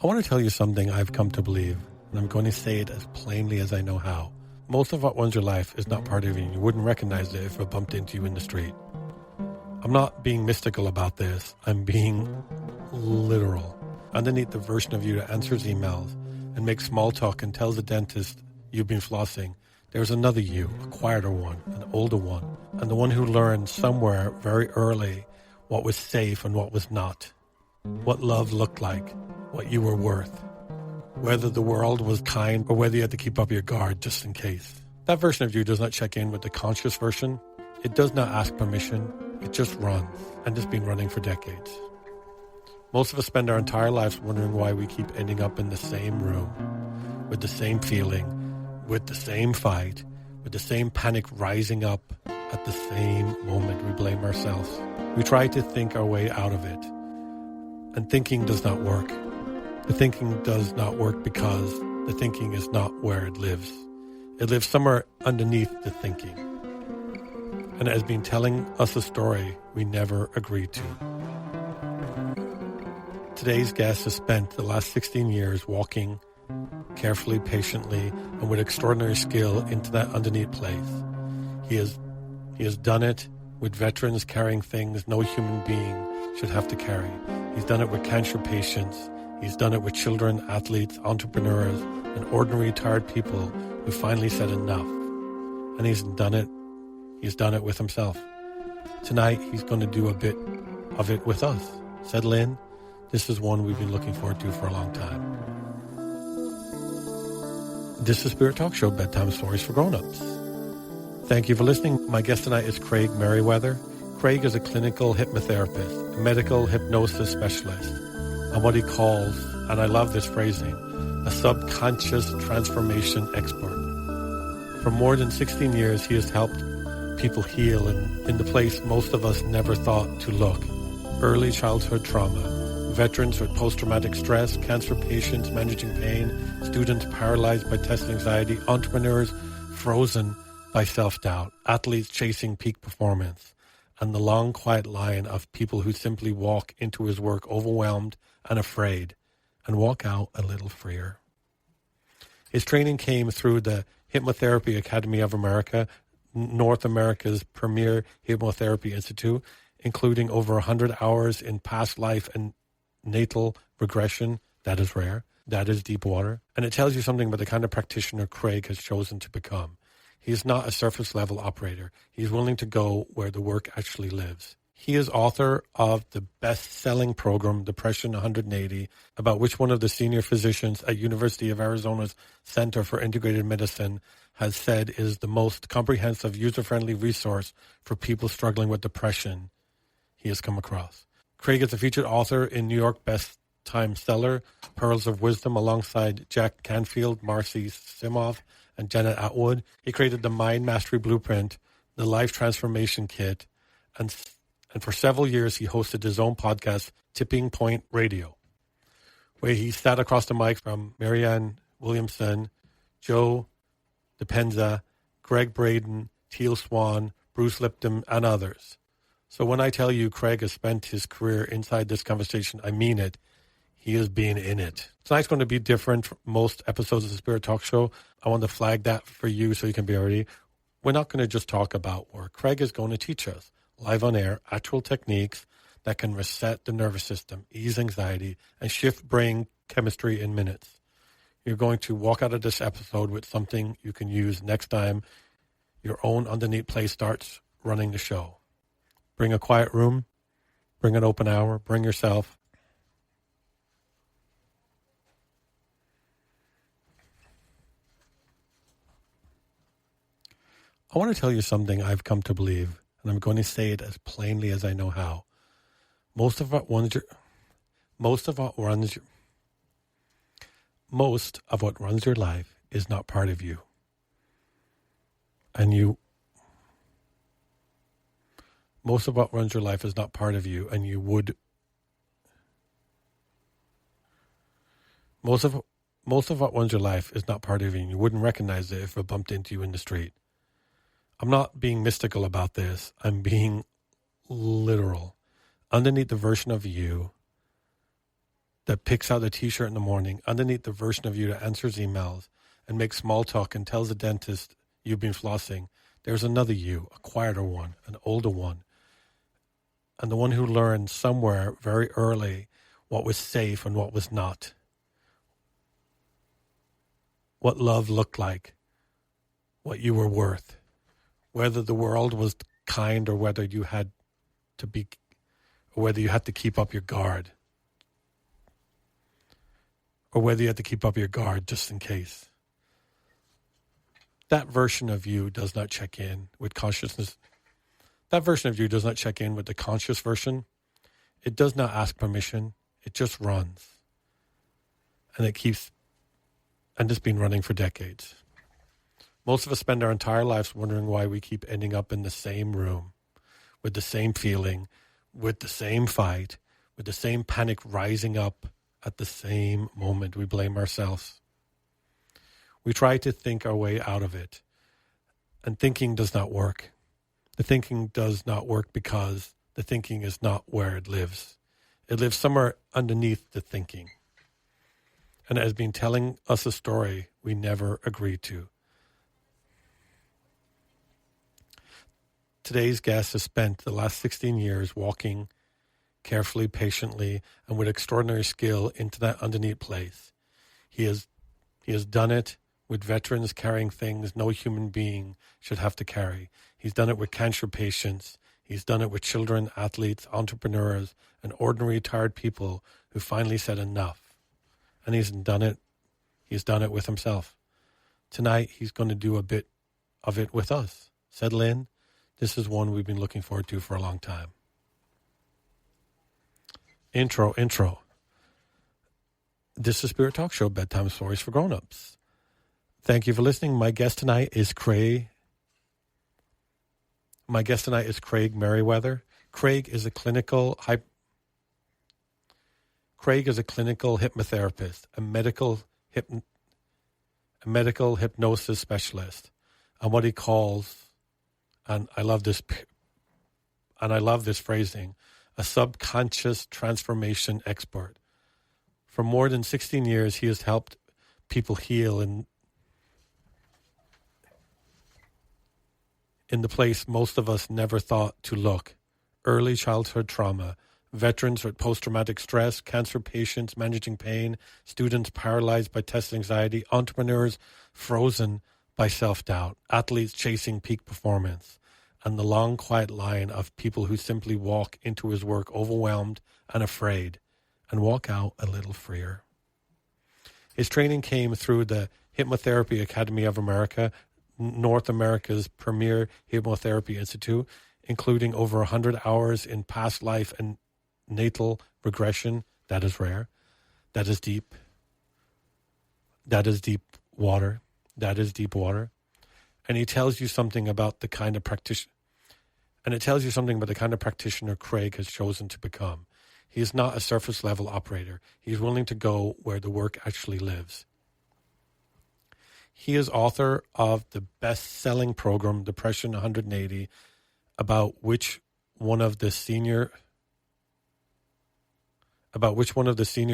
I want to tell you something I've come to believe, and I'm going to say it as plainly as I know how. Most of what runs your life is not part of you, and you wouldn't recognize it if it bumped into you in the street. I'm not being mystical about this. I'm being literal. Underneath the version of you that answers emails and makes small talk and tells the dentist you've been flossing, there's another you, a quieter one, an older one, and the one who learned somewhere very early what was safe and what was not, what love looked like, what you were worth, whether the world was kind or whether you had to keep up your guard just in case. That version of you does not check in with the conscious version. It does not ask permission. It just runs, and it's been running for decades. Most of us spend our entire lives wondering why we keep ending up in the same room, with the same feeling, with the same fight, with the same panic rising up at the same moment we blame ourselves. We try to think our way out of it, and thinking does not work. The thinking does not work because the thinking is not where it lives. It lives somewhere underneath the thinking, and it has been telling us a story we never agreed to. Today's guest has spent the last 16 years walking carefully, patiently, and with extraordinary skill into that underneath place. He has done it with veterans carrying things no human being should have to carry. He's done it with cancer patients. He's done it with children, athletes, entrepreneurs, and ordinary tired people who finally said enough. And he's done it with himself. Tonight, he's going to do a bit of it with us. Settle in. This is one we've been looking forward to for a long time. This is Spirit Talk Show, Bedtime Stories for Grown-Ups. Thank you for listening. My guest tonight is Craig Meriwether. Craig is a clinical hypnotherapist, a medical hypnosis specialist, and what he calls, and I love this phrasing, a subconscious transformation expert. For more than 16 years, he has helped people heal in the place most of us never thought to look. Early childhood trauma, veterans with post-traumatic stress, cancer patients managing pain, students paralyzed by test anxiety, entrepreneurs frozen by self-doubt, athletes chasing peak performance, and the long, quiet line of people who simply walk into his work overwhelmed and afraid and walk out a little freer. His training came through the Hypnotherapy Academy of America, North America's premier hypnotherapy institute, including over 100 hours in past life and natal regression. That is rare. That is deep water. And it tells you something about the kind of practitioner Craig has chosen to become. He is not a surface-level operator. He is willing to go where the work actually lives. He is author of the best-selling program, Depression 180, about which one of the senior physicians at University of Arizona's Center for Integrated Medicine has said is the most comprehensive, user-friendly resource for people struggling with depression he has come across. Craig is a featured author in New York best-time seller, Pearls of Wisdom, alongside Jack Canfield, Marcy Simoff, and Janet Atwood. He created the Mind Mastery Blueprint, the Life Transformation Kit, and for several years he hosted his own podcast, Tipping Point Radio, where he sat across the mic from Marianne Williamson, Joe Dispenza, Greg Braden, Teal Swan, Bruce Lipton, and others. So when I tell you Craig has spent his career inside this conversation, I mean it. He has been in it. Tonight's going to be different from most episodes of the Spirit Talk Show. I want to flag that for you so you can be ready. We're not going to just talk about work. Craig is going to teach us, live on air, actual techniques that can reset the nervous system, ease anxiety, and shift brain chemistry in minutes. You're going to walk out of this episode with something you can use next time your own underneath play starts running the show. Bring a quiet room, bring an open hour, bring yourself. I want to tell you something I've come to believe, and I'm going to say it as plainly as I know how. Most of what runs your life is not part of you. Most of what runs your life is not part of you, and you would. Most of what runs your life is not part of you, and you wouldn't recognize it if it bumped into you in the street. I'm not being mystical about this. I'm being literal. Underneath the version of you that picks out a t-shirt in the morning underneath the version of you that answers emails and makes small talk and tells the dentist you've been flossing, there's another you, a quieter one, an older one, and the one who learned somewhere very early what was safe and what was not, what love looked like, what you were worth, whether the world was kind or whether you had to be, or whether you had to keep up your guard, or whether you had to keep up your guard just in case. That version of you does not check in with consciousness. That version of you does not check in with the conscious version. It does not ask permission. It just runs. And it's been running for decades. Most of us spend our entire lives wondering why we keep ending up in the same room, with the same feeling, with the same fight, with the same panic rising up at the same moment. We blame ourselves. We try to think our way out of it, and thinking does not work. The thinking does not work because the thinking is not where it lives. It lives somewhere underneath the thinking, and it has been telling us a story we never agreed to. Today's guest has spent the last 16 years walking carefully, patiently, and with extraordinary skill into that underneath place. He has done it with veterans carrying things no human being should have to carry. He's done it with cancer patients. He's done it with children, athletes, entrepreneurs, and ordinary tired people who finally said enough. And he's done it with himself. Tonight, he's going to do a bit of it with us. Settle in. This is one we've been looking forward to for a long time. Intro. This is Spirit Talk Show, Bedtime Stories for Grown-Ups. Thank you for listening. My guest tonight is Craig Meriwether. Craig is a clinical hypnotherapist, a medical hypnosis specialist, and what he calls, and I love this phrasing, a subconscious transformation expert. For more than 16 years, he has helped people heal in the place most of us never thought to look: early childhood trauma, veterans with post-traumatic stress, cancer patients managing pain, students paralyzed by test anxiety, entrepreneurs frozen by self-doubt, athletes chasing peak performance, and the long, quiet line of people who simply walk into his work overwhelmed and afraid and walk out a little freer. His training came through the Hypnotherapy Academy of America, North America's premier hypnotherapy institute, including over 100 hours in past life and natal regression. That is rare. That is deep. That is deep water. That is deep water. And he tells you something about the kind of practitioner. And it tells you something about the kind of practitioner Craig has chosen to become. He is not a surface level operator. He is willing to go where the work actually lives. He is author of the best-selling program, Depression 180, about which one of the senior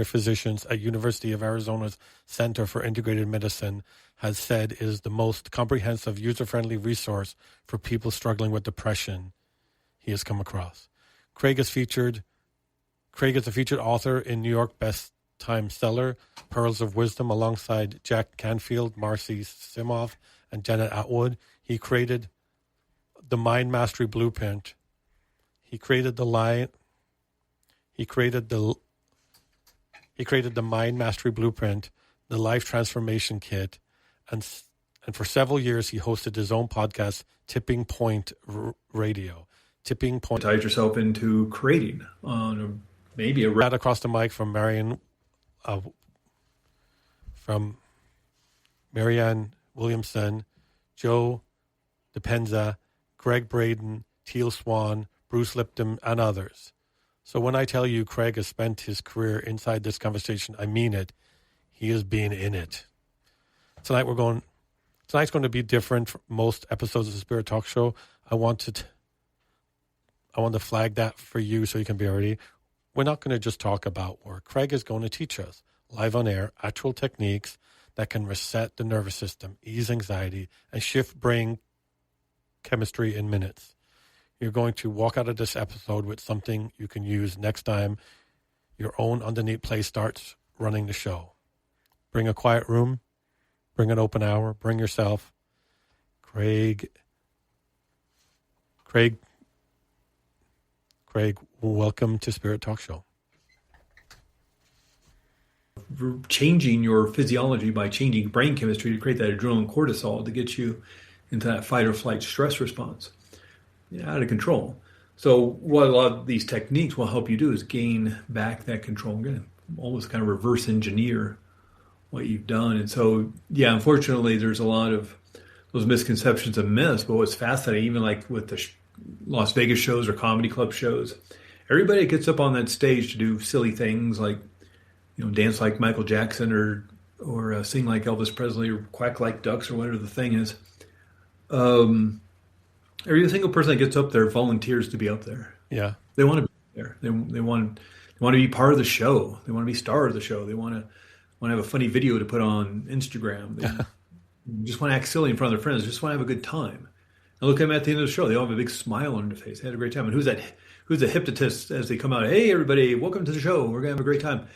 physicians at University of Arizona's Center for Integrated Medicine has said is the most comprehensive, user-friendly resource for people struggling with depression he has come across. Craig is a featured author in New York Best-Time Seller, Pearls of Wisdom, alongside Jack Canfield, Marcy Simov, and Janet Atwood. He created the Mind Mastery Blueprint. He created the Mind Mastery Blueprint, the Life Transformation Kit, and for several years he hosted his own podcast, Tipping Point Radio. Tipping Point. Tied yourself into creating maybe a right across the mic from Marianne Williamson, Joe DiPenza, Greg Braden, Teal Swan, Bruce Lipton, and others. So when I tell you Craig has spent his career inside this conversation, I mean it. He has been in it. Tonight's going to be different from most episodes of the Spirit Talk Show. I want to flag that for you so you can be ready. we're not going to just talk about work. Craig is going to teach us live on air, actual techniques that can reset the nervous system, ease anxiety, and shift brain chemistry in minutes. You're going to walk out of this episode with something you can use next time your own underneath play starts running the show. Bring a quiet room, bring an open hour, bring yourself. Craig, welcome to Spirit Talk Show. Changing your physiology by changing brain chemistry to create that adrenaline cortisol to get you into that fight or flight stress response. Out of control. So what a lot of these techniques will help you do is gain back that control, again, almost kind of reverse engineer what you've done. And so, yeah, unfortunately, there's a lot of those misconceptions and myths. But what's fascinating, even like with the Las Vegas shows or comedy club shows, everybody gets up on that stage to do silly things like, dance like Michael Jackson or sing like Elvis Presley or quack like ducks or whatever the thing is. Every single person that gets up there volunteers to be up there. Yeah. They want to be there. They want to be part of the show. They want to be star of the show. They want to have a funny video to put on Instagram. They just want to act silly in front of their friends. They just want to have a good time. And look at them at the end of the show. They all have a big smile on their face. They had a great time. And who's the hypnotist as they come out? Hey, everybody, welcome to the show. We're going to have a great time.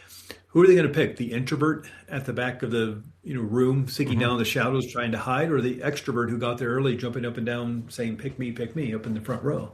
Who are they going to pick? The introvert at the back of the room, sinking down in the shadows, trying to hide, or the extrovert who got there early, jumping up and down, saying "pick me," up in the front row?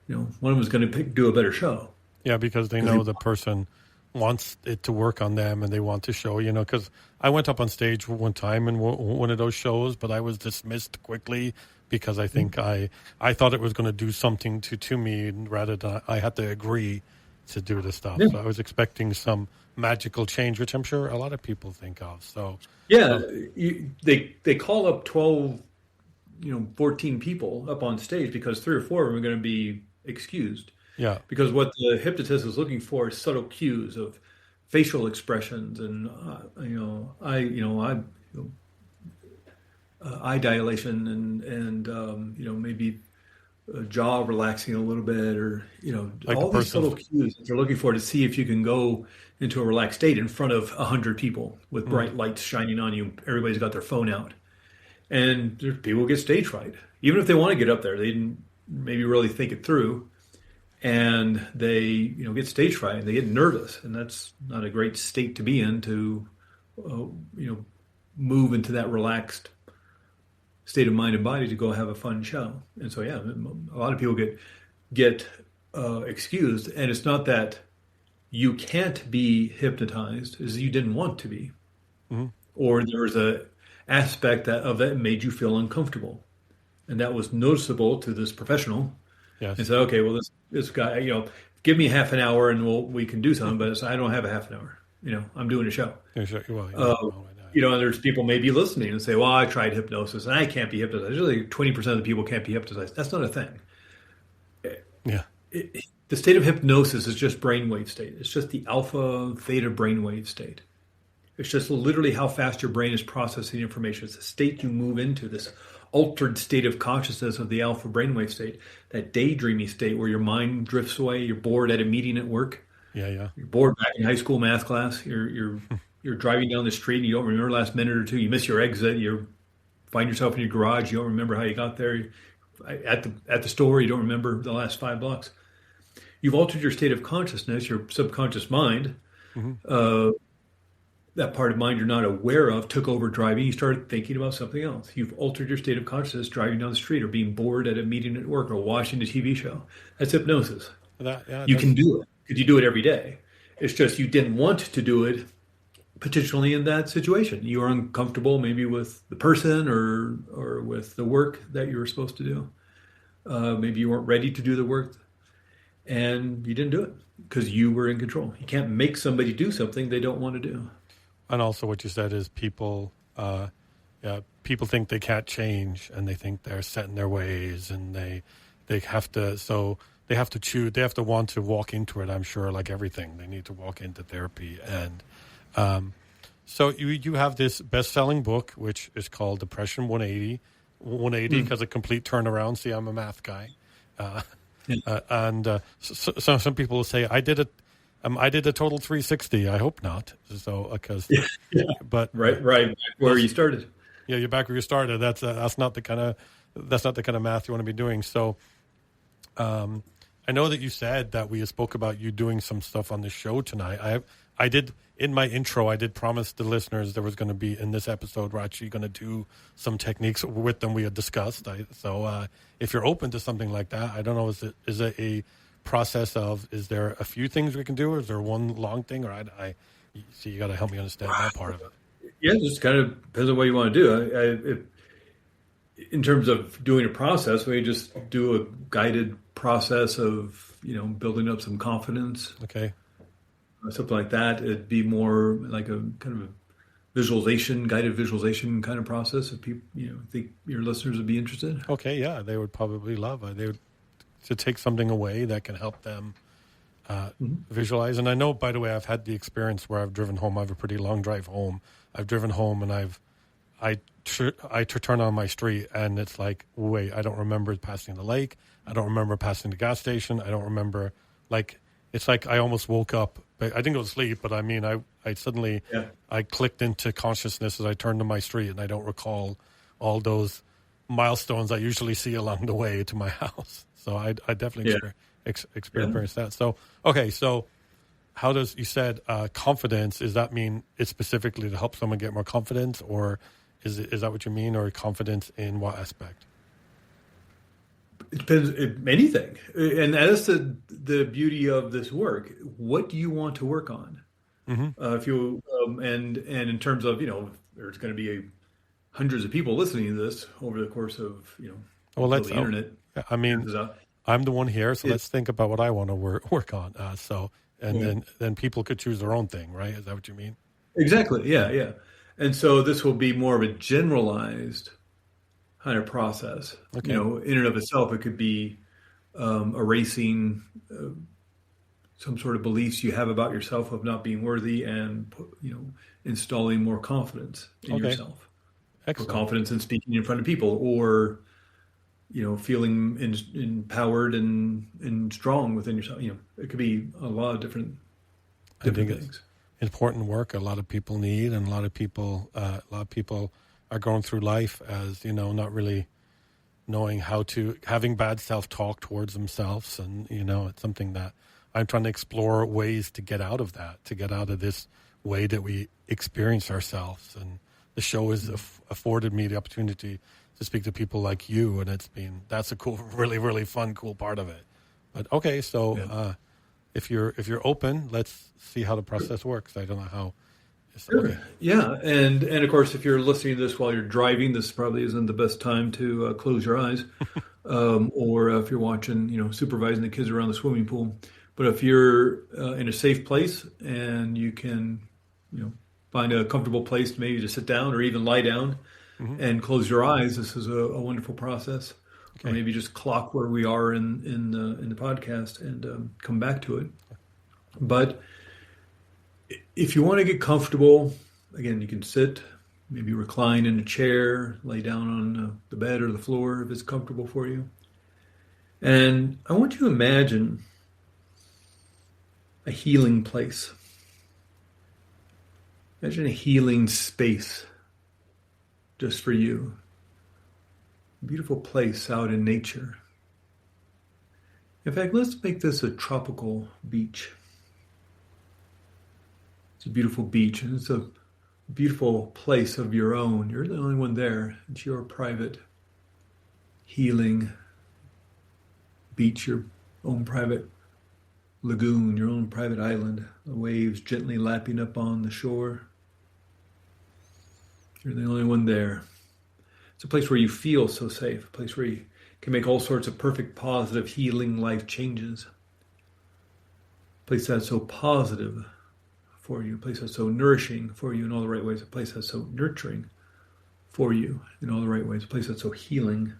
One of them is going to do a better show. Yeah, because they know the person wants it to work on them, and they want to show. Because I went up on stage one time in one of those shows, but I was dismissed quickly because I think I thought it was going to do something to me, rather than I had to agree to do the stuff. Yeah. So I was expecting some magical change, which I'm sure a lot of people think of. So they call up 12, 14 people up on stage because 3 or 4 of them are going to be excused. Yeah. Because what the hypnotist is looking for is subtle cues of facial expressions and eye dilation and maybe jaw relaxing a little bit, or like all these subtle cues that they're looking for to see if you can go into a relaxed state in front of 100 people with bright lights shining on you. Everybody's got their phone out, and there's people who get stage fright, even if they want to get up there. They didn't maybe really think it through, and they get stage fright and they get nervous, and that's not a great state to be in to move into that relaxed state of mind and body to go have a fun show. And so, yeah, a lot of people get excused, and it's not that you can't be hypnotized, is you didn't want to be, or there was a aspect of that made you feel uncomfortable, and that was noticeable to this professional. Yes. And said, okay, well, this guy, give me half an hour and we can do something, but I don't have a half an hour. I'm doing a show. And there's people maybe listening and say, well, I tried hypnosis and I can't be hypnotized. Really, 20% of the people can't be hypnotized. That's not a thing. Yeah. The state of hypnosis is just brainwave state. It's just the alpha, theta brainwave state. It's just literally how fast your brain is processing information. It's a state you move into, this altered state of consciousness of the alpha brainwave state, that daydreamy state where your mind drifts away. You're bored at a meeting at work. Yeah. You're bored back in high school math class. You're driving down the street and you don't remember the last minute or two. You miss your exit. You find yourself in your garage. You don't remember how you got there. At the store, you don't remember the last 5 blocks. You've altered your state of consciousness, your subconscious mind. That part of mind you're not aware of took over driving. You started thinking about something else. You've altered your state of consciousness driving down the street or being bored at a meeting at work or watching a TV show. That's hypnosis. You can do it because you do it every day. It's just you didn't want to do it potentially in that situation. You were uncomfortable maybe with the person or with the work that you were supposed to do. Maybe you weren't ready to do the work and you didn't do it because you were in control. You can't make somebody do something they don't want to do. And also what you said is people think they can't change and they think they're set in their ways and they have to, so they have to choose, they have to want to walk into it, I'm sure, like everything. They need to walk into therapy. And so you have this best-selling book, which is called Depression 180. 180 because a complete turnaround. See, I'm a math guy. So some people will say, I did it. I did a total 360. I hope not. So, because, Yeah. but Right back where you started. Yeah, you're back where you started. That's not the kind of math you want to be doing. So, I know that you said that we spoke about you doing some stuff on the show tonight. I did in my intro. I did promise the listeners there was going to be in this episode. We're actually going to do some techniques with them we had discussed. So, if you're open to something like that, I don't know. Is it a process of? Is there a few things we can do, or is there one long thing? Or so you got to help me understand that part of it. Yeah, it just kind of depends on what you want to do. In terms of doing a process, we just do a guided process of, building up some confidence. Okay. Something like that. It'd be more like a kind of a guided visualization kind of process. If people, think your listeners would be interested. Okay, yeah, they would probably love it. They would to take something away that can help them visualize. And I know, by the way, I've had the experience where I've driven home. I have a pretty long drive home. I've driven home and I turn on my street and it's like, wait, I don't remember passing the lake. I don't remember passing the gas station. I don't remember, it's like I almost woke up. I didn't go to sleep, but I mean, I suddenly, I clicked into consciousness as I turned to my street and I don't recall all those milestones I usually see along the way to my house. So I definitely experienced that. So, okay, so how does, you said confidence, does that mean it's specifically to help someone get more confidence, or is that what you mean, or confidence in what aspect? It depends, anything. And that's the beauty of this work. What do you want to work on? Mm-hmm. If you and in terms of, there's going to be hundreds of people listening to this over the course of, the internet. I mean, I'm the one here, so let's think about what I want to work on. Then people could choose their own thing, right? Is that what you mean? Exactly. Yeah. And so this will be more of a generalized kind of process. Okay. In and of itself, it could be erasing some sort of beliefs you have about yourself of not being worthy, and installing more confidence in yourself. Excellent. Or confidence in speaking in front of people, or feeling empowered and strong within yourself. It could be a lot of different things. It's important work a lot of people need, and a lot of people are going through life as, not really knowing having bad self-talk towards themselves. And, it's something that I'm trying to explore ways to get out of that, to get out of this way that we experience ourselves. And the show has afforded me the opportunity to speak to people like you, and that's a cool, really, really fun, cool part of it. But okay, so if you're open, let's see how the process works. I don't know how. Sure. Okay. Yeah, and of course, if you're listening to this while you're driving, this probably isn't the best time to close your eyes, or if you're watching, supervising the kids around the swimming pool. But if you're in a safe place and you can, find a comfortable place maybe to sit down or even lie down. Mm-hmm. And close your eyes. This is a wonderful process. Okay. Or maybe just clock where we are in the podcast and come back to it. But if you want to get comfortable, again, you can sit, maybe recline in a chair, lay down on the bed or the floor if it's comfortable for you. And I want you to imagine a healing place. Imagine a healing space. Just for you. A beautiful place out in nature. In fact, let's make this a tropical beach. It's a beautiful beach, and it's a beautiful place of your own. You're the only one there. It's your private healing beach, your own private lagoon, your own private island. The waves gently lapping up on the shore. You're the only one there. It's a place where you feel so safe, a place where you can make all sorts of perfect, positive, healing life changes. A place that's so positive for you, a place that's so nourishing for you in all the right ways, a place that's so nurturing for you in all the right ways, a place that's so healing.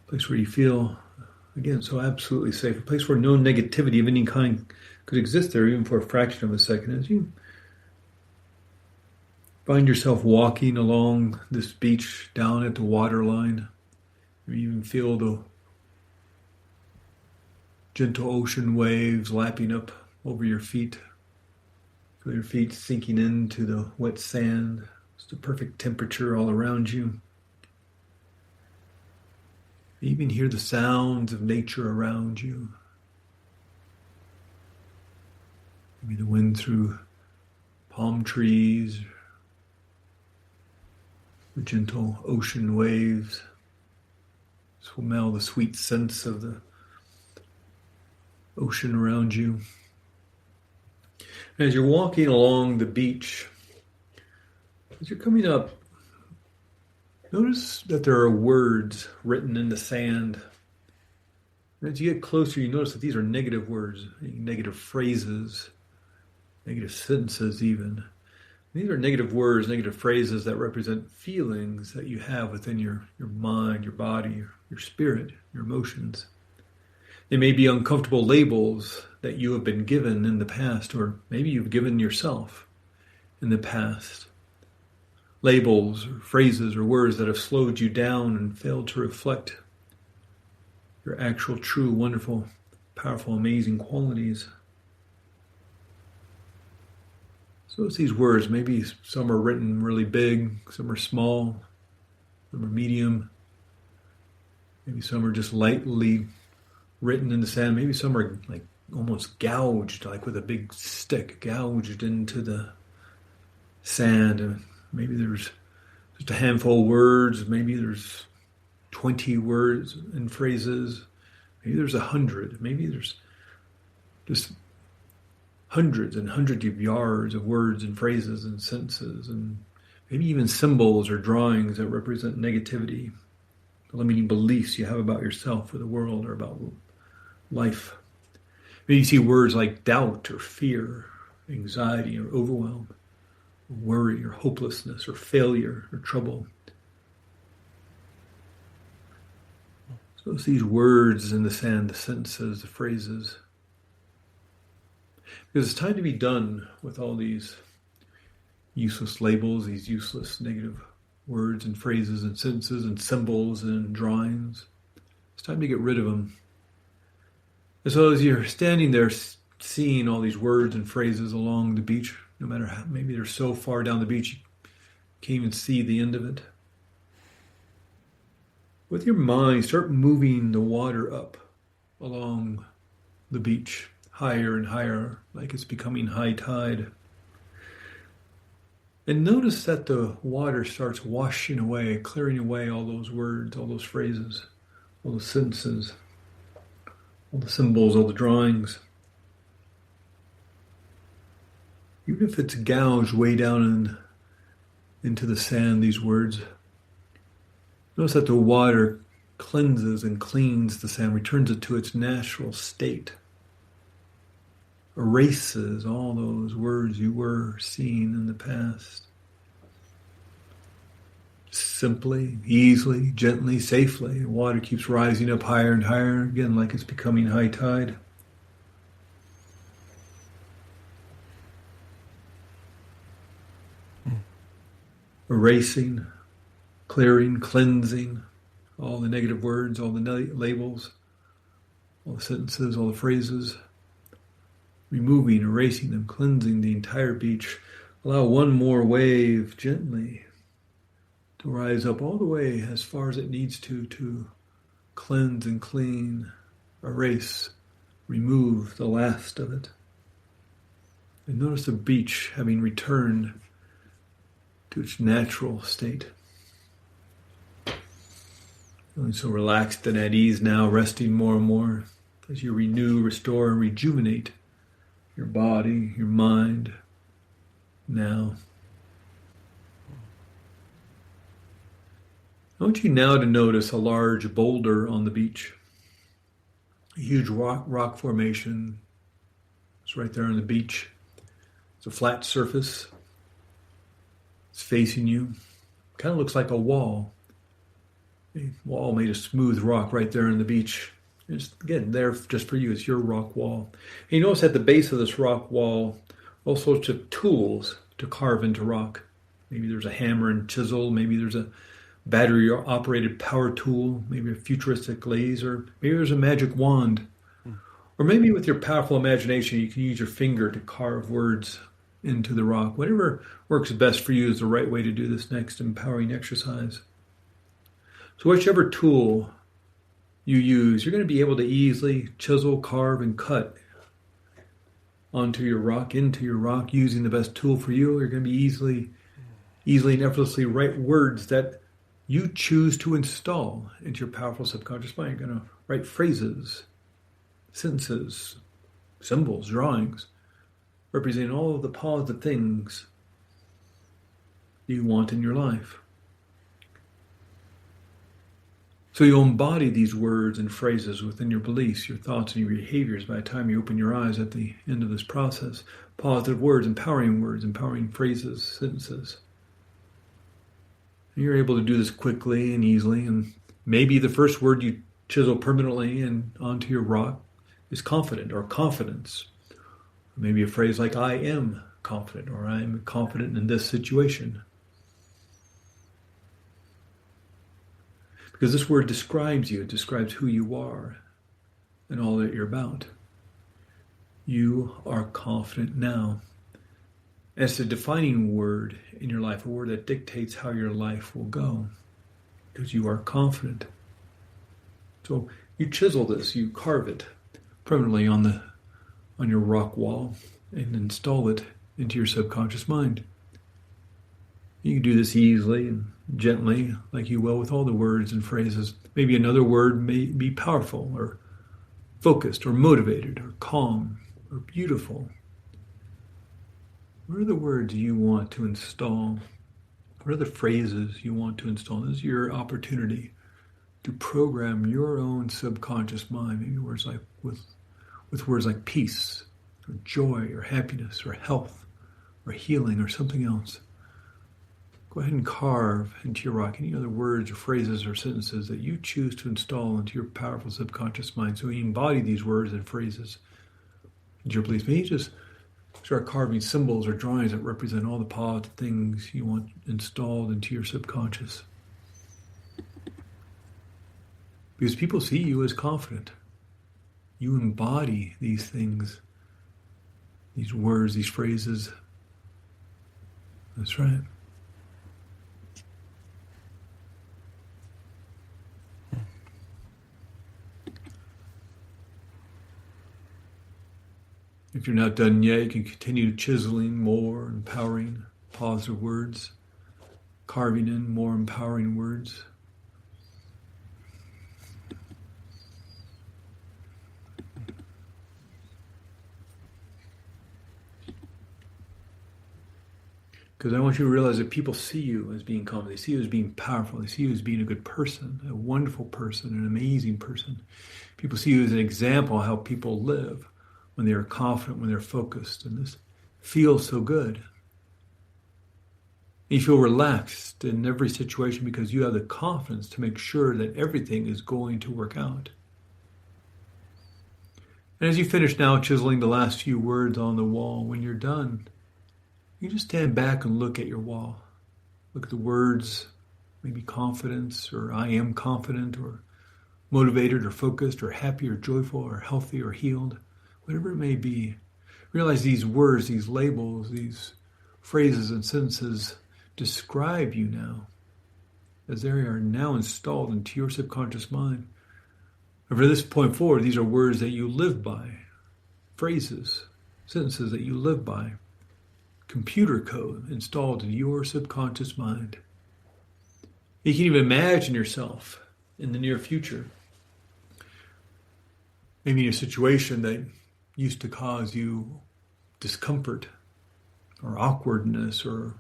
A place where you feel, again, so absolutely safe, a place where no negativity of any kind could exist there, even for a fraction of a second, as you find yourself walking along this beach down at the waterline. You even feel the gentle ocean waves lapping up over your feet. Feel your feet sinking into the wet sand. It's the perfect temperature all around you. You even hear the sounds of nature around you. Maybe the wind through palm trees, the gentle ocean waves. Smell the sweet scents of the ocean around you. As you're walking along the beach, as you're coming up, notice that there are words written in the sand. And as you get closer, you notice that these are negative words, negative phrases, negative sentences even. These are negative words, negative phrases that represent feelings that you have within your mind, your body, your spirit, your emotions. They may be uncomfortable labels that you have been given in the past, or maybe you've given yourself in the past. Labels, or phrases, or words that have slowed you down and failed to reflect your actual, true, wonderful, powerful, amazing qualities. So it's these words. Maybe some are written really big, some are small, some are medium. Maybe some are just lightly written in the sand. Maybe some are like almost gouged, like with a big stick, gouged into the sand. And maybe there's just a handful of words. Maybe there's 20 words and phrases. Maybe there's 100. Maybe there's just hundreds and hundreds of yards of words and phrases and sentences, and maybe even symbols or drawings that represent negativity, limiting beliefs you have about yourself or the world or about life. Maybe you see words like doubt or fear, anxiety or overwhelm, or worry or hopelessness or failure or trouble. So it's these words in the sand, the sentences, the phrases. Because it's time to be done with all these useless labels, these useless negative words and phrases and sentences and symbols and drawings. It's time to get rid of them. And so as you're standing there seeing all these words and phrases along the beach, no matter how, maybe they're so far down the beach you can't even see the end of it. With your mind, start moving the water up along the beach, higher and higher, like it's becoming high tide. And notice that the water starts washing away, clearing away all those words, all those phrases, all those sentences, all the symbols, all the drawings. Even if it's gouged way down into the sand, these words, notice that the water cleanses and cleans the sand, returns it to its natural state. Erases all those words you were seeing in the past. Simply, easily, gently, safely, the water keeps rising up higher and higher, again like it's becoming high tide. Erasing, clearing, cleansing all the negative words, all the labels, all the sentences, all the phrases. Removing, erasing them, cleansing the entire beach. Allow one more wave gently to rise up all the way as far as it needs to cleanse and clean, erase, remove the last of it. And notice the beach having returned to its natural state. Feeling so relaxed and at ease now, resting more and more as you renew, restore, and rejuvenate your body, your mind, now. I want you now to notice a large boulder on the beach. A huge rock formation. It's right there on the beach. It's a flat surface. It's facing you. Kind of looks like a wall. A wall made of smooth rock right there on the beach. It's, again, there just for you. It's your rock wall. And you notice at the base of this rock wall, all sorts of tools to carve into rock. Maybe there's a hammer and chisel. Maybe there's a battery-operated power tool. Maybe a futuristic laser. Maybe there's a magic wand. Or maybe with your powerful imagination, you can use your finger to carve words into the rock. Whatever works best for you is the right way to do this next empowering exercise. So whichever tool you use, you're going to be able to easily chisel, carve, and cut onto your rock, into your rock, using the best tool for you. You're going to be easily and effortlessly write words that you choose to install into your powerful subconscious mind. You're going to write phrases, sentences, symbols, drawings, representing all of the positive things you want in your life. So you'll embody these words and phrases within your beliefs, your thoughts, and your behaviors by the time you open your eyes at the end of this process. Positive words, empowering phrases, sentences. And you're able to do this quickly and easily, and maybe the first word you chisel permanently and onto your rock is confident or confidence. Or maybe a phrase like, I am confident, or I am confident in this situation. Because this word describes you, it describes who you are and all that you're about. You are confident now. And it's a defining word in your life, a word that dictates how your life will go, because you are confident. So you chisel this, you carve it permanently on your rock wall and install it into your subconscious mind. You can do this easily and gently, like you will with all the words and phrases. Maybe another word may be powerful or focused or motivated or calm or beautiful. What are the words you want to install? What are the phrases you want to install? This is your opportunity to program your own subconscious mind. Maybe words like with words like peace or joy or happiness or health or healing or something else. Go ahead and carve into your rock any other words or phrases or sentences that you choose to install into your powerful subconscious mind. So you embody these words and phrases into your beliefs. Maybe just start carving symbols or drawings that represent all the positive things you want installed into your subconscious. Because people see you as confident. You embody these things, these words, these phrases. That's right. If you're not done yet, you can continue chiseling more empowering positive words, carving in more empowering words. Because I want you to realize that people see you as being confident. They see you as being powerful. They see you as being a good person, a wonderful person, an amazing person. People see you as an example of how people live when they are confident, when they're focused. And this feels so good. You feel relaxed in every situation because you have the confidence to make sure that everything is going to work out. And as you finish now chiseling the last few words on the wall, when you're done, you just stand back and look at your wall. Look at the words, maybe confidence, or I am confident, or motivated, or focused, or happy, or joyful, or healthy, or healed. Whatever it may be. Realize these words, these labels, these phrases and sentences describe you now, as they are now installed into your subconscious mind. And from this point forward, these are words that you live by, phrases, sentences that you live by, computer code installed in your subconscious mind. You can even imagine yourself in the near future, maybe in a situation that used to cause you discomfort or awkwardness or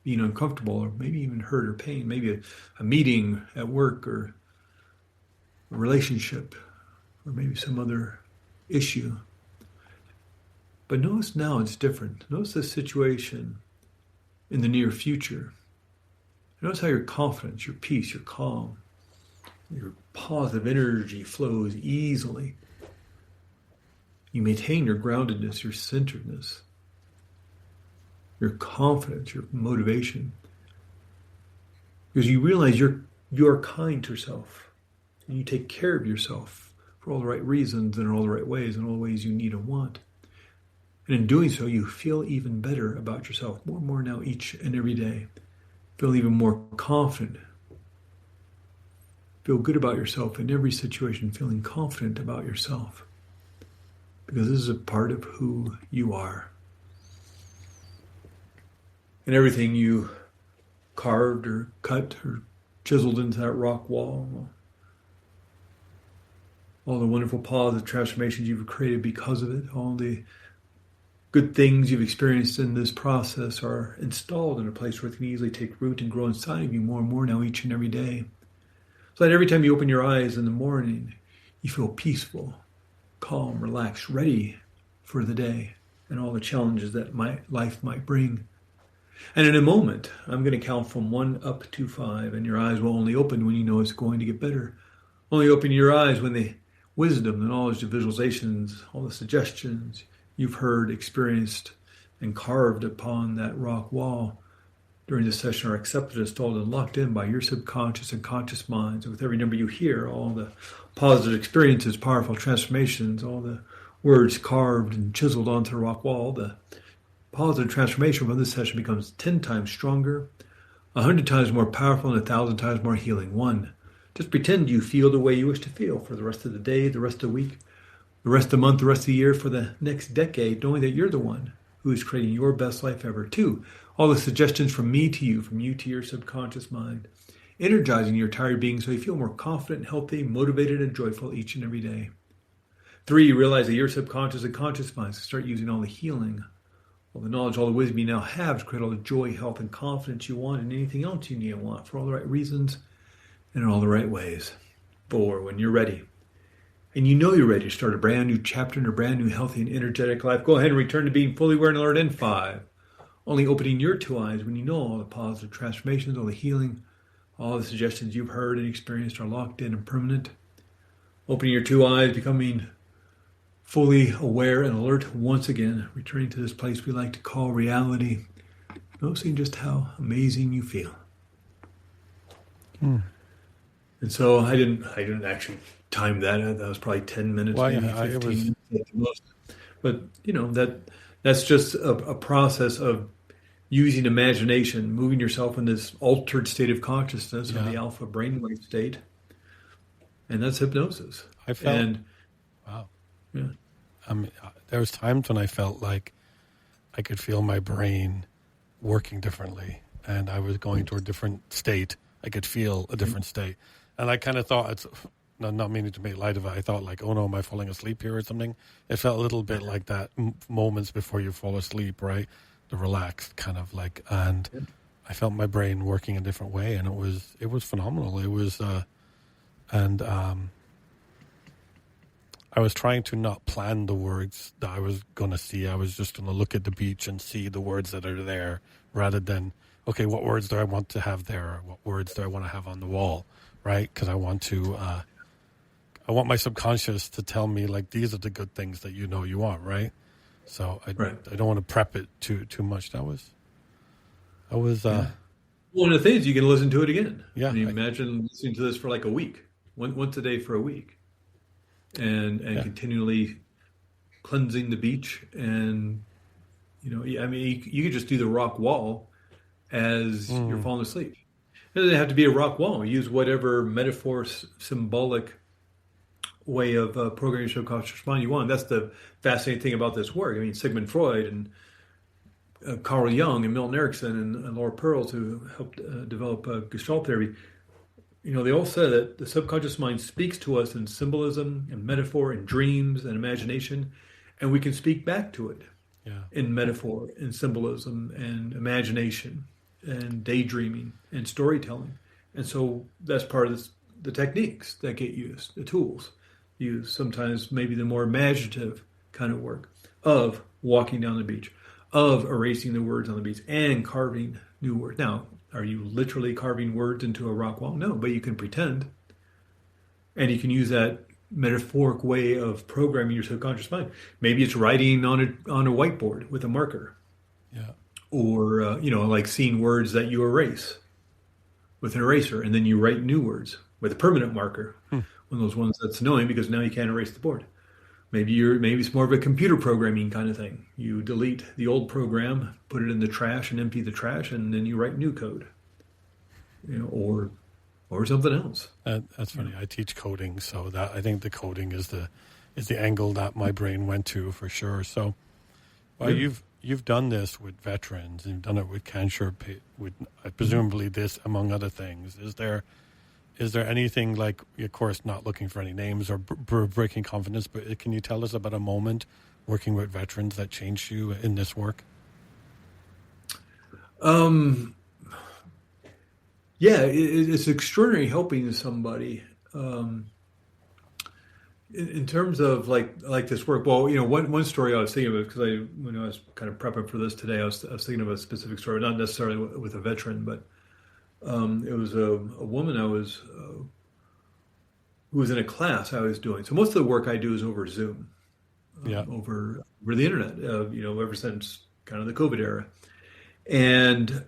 being uncomfortable or maybe even hurt or pain, maybe a meeting at work or a relationship or maybe some other issue. But notice now it's different. Notice the situation in the near future. Notice how your confidence, your peace, your calm, your positive energy flows easily. You maintain your groundedness, your centeredness, your confidence, your motivation. Because you realize you're kind to yourself. And you take care of yourself for all the right reasons and in all the right ways and all the ways you need and want. And in doing so, you feel even better about yourself, more and more now each and every day. Feel even more confident. Feel good about yourself in every situation, feeling confident about yourself. Because this is a part of who you are. And everything you carved or cut or chiseled into that rock wall, all the wonderful positive transformations you've created because of it, all the good things you've experienced in this process are installed in a place where it can easily take root and grow inside of you more and more now each and every day. So that every time you open your eyes in the morning, you feel peaceful, calm, relaxed, ready for the day and all the challenges that life might bring. And in a moment, I'm going to count from 1 up to 5, and your eyes will only open when you know it's going to get better. Only open your eyes when the wisdom, the knowledge, the visualizations, all the suggestions you've heard, experienced, and carved upon that rock wall during this session are accepted, installed, and locked in by your subconscious and conscious minds. And with every number you hear, all the positive experiences, powerful transformations, all the words carved and chiseled onto the rock wall, the positive transformation from this session becomes 10 times stronger, 100 times more powerful, and 1,000 times more healing. 1. Just pretend you feel the way you wish to feel for the rest of the day, the rest of the week, the rest of the month, the rest of the year, for the next decade, knowing that you're the one who is creating your best life ever. 2. All the suggestions from me to you, from you to your subconscious mind, energizing your entire being so you feel more confident, healthy, motivated, and joyful each and every day. 3. You realize that your subconscious and conscious minds start using all the healing, all the knowledge, all the wisdom you now have to create all the joy, health, and confidence you want and anything else you need and want for all the right reasons and in all the right ways. 4. When you're ready, and you know you're ready to start a brand new chapter in a brand new healthy and energetic life, go ahead and return to being fully aware and alert in 5. Only opening your 2 eyes when you know all the positive transformations, all the healing, all the suggestions you've heard and experienced are locked in and permanent. Opening your 2 eyes, becoming fully aware and alert once again, returning to this place we like to call reality, noticing just how amazing you feel. And so I didn't actually time that. That was probably 10 minutes, Well, maybe yeah, 15 minutes at the most. But that's just a process of using imagination, moving yourself in this altered state of consciousness, in the alpha brainwave state, and that's hypnosis. I felt, and wow. Yeah. I mean, there was times when I felt like I could feel my brain working differently, and I was going to a different state. I could feel a different state, and I kind of thought, it's not meaning to make light of it, I thought like, oh no, am I falling asleep here or something? It felt a little bit like that moments before you fall asleep, right? The relaxed kind of like, and I felt my brain working a different way, and it was phenomenal. It was, I was trying to not plan the words that I was going to see. I was just going to look at the beach and see the words that are there rather than, okay, what words do I want to have there? Or what words do I want to have on the wall, right? Because I want my subconscious to tell me, like, these are the good things that you know you want, right? So I don't want to prep it too much. That was. Well, and the thing is, you can listen to it again. Yeah. I mean, imagine listening to this for like a week, once a day for a week. And continually cleansing the beach, and I mean, you could just do the rock wall as you're falling asleep. It doesn't have to be a rock wall. Use whatever metaphor, symbolic way of programming your subconscious mind you want. That's the fascinating thing about this work. I mean, Sigmund Freud and Carl Jung and Milton Erickson and Laura Perls, who helped develop Gestalt therapy. They all said that the subconscious mind speaks to us in symbolism and metaphor and dreams and imagination, and we can speak back to it in metaphor and symbolism and imagination and daydreaming and storytelling. And so that's part of the techniques that get used, the tools used, sometimes maybe the more imaginative kind of work of walking down the beach, of erasing the words on the beach and carving new words. Now, are you literally carving words into a rock wall? No, but you can pretend. And you can use that metaphoric way of programming your subconscious mind. Maybe it's writing on a whiteboard with a marker. Yeah. Or, like seeing words that you erase with an eraser, and then you write new words with a permanent marker. one of those ones that's annoying because now you can't erase the board. Maybe it's more of a computer programming kind of thing. You delete the old program, put it in the trash, and empty the trash, and then you write new code, or something else. That's funny. I teach coding, so that I think the coding is the angle that my brain went to for sure. So, well, you've done this with veterans, and you've done it with cancer, with presumably this among other things. Is there anything, like, of course, not looking for any names or breaking confidence, but can you tell us about a moment working with veterans that changed you in this work? Yeah, it's extraordinary helping somebody. In terms of like this work, well, one story I was thinking of, because when I was kind of prepping for this today, I was thinking of a specific story, not necessarily with a veteran, but it was a woman who was in a class I was doing. So most of the work I do is over Zoom, over the internet, ever since kind of the COVID era, and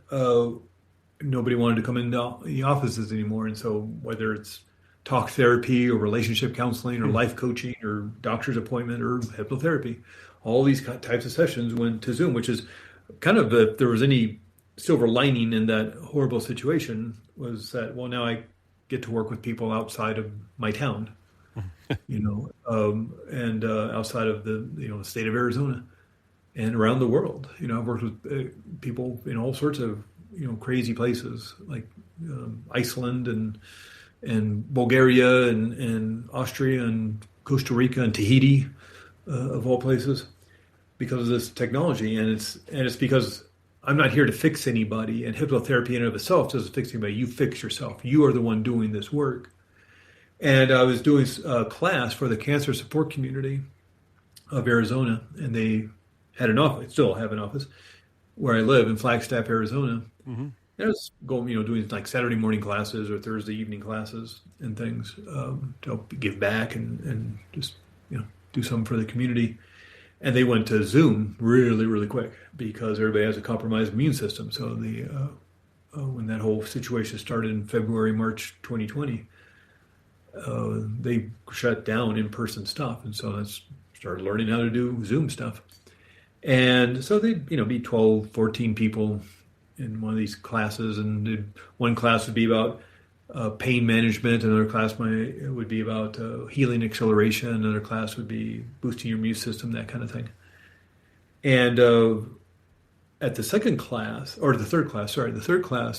nobody wanted to come in the offices anymore, and so whether it's talk therapy or relationship counseling or life coaching or doctor's appointment or hypnotherapy, all these types of sessions went to Zoom, which is kind of, if there was any silver lining in that horrible situation, was that, well, now I get to work with people outside of my town, and outside of the state of Arizona and around the world. I've worked with people in all sorts of crazy places like Iceland and Bulgaria and Austria and Costa Rica and Tahiti, of all places, because of this technology. And it's because I'm not here to fix anybody, and hypnotherapy in and of itself doesn't fix anybody. You fix yourself. You are the one doing this work. And I was doing a class for the cancer support community of Arizona, and they had an office, still have an office, where I live in Flagstaff, Arizona. Mm-hmm. And I was going, doing like Saturday morning classes or Thursday evening classes and things to help give back and just, do something for the community. And they went to Zoom really, really quick because everybody has a compromised immune system. So when that whole situation started in February, March 2020, they shut down in-person stuff. And so I started learning how to do Zoom stuff. And so they'd, be 12, 14 people in one of these classes, and one class would be about pain management, another class would be about healing acceleration, another class would be boosting your immune system, that kind of thing. And at the third class,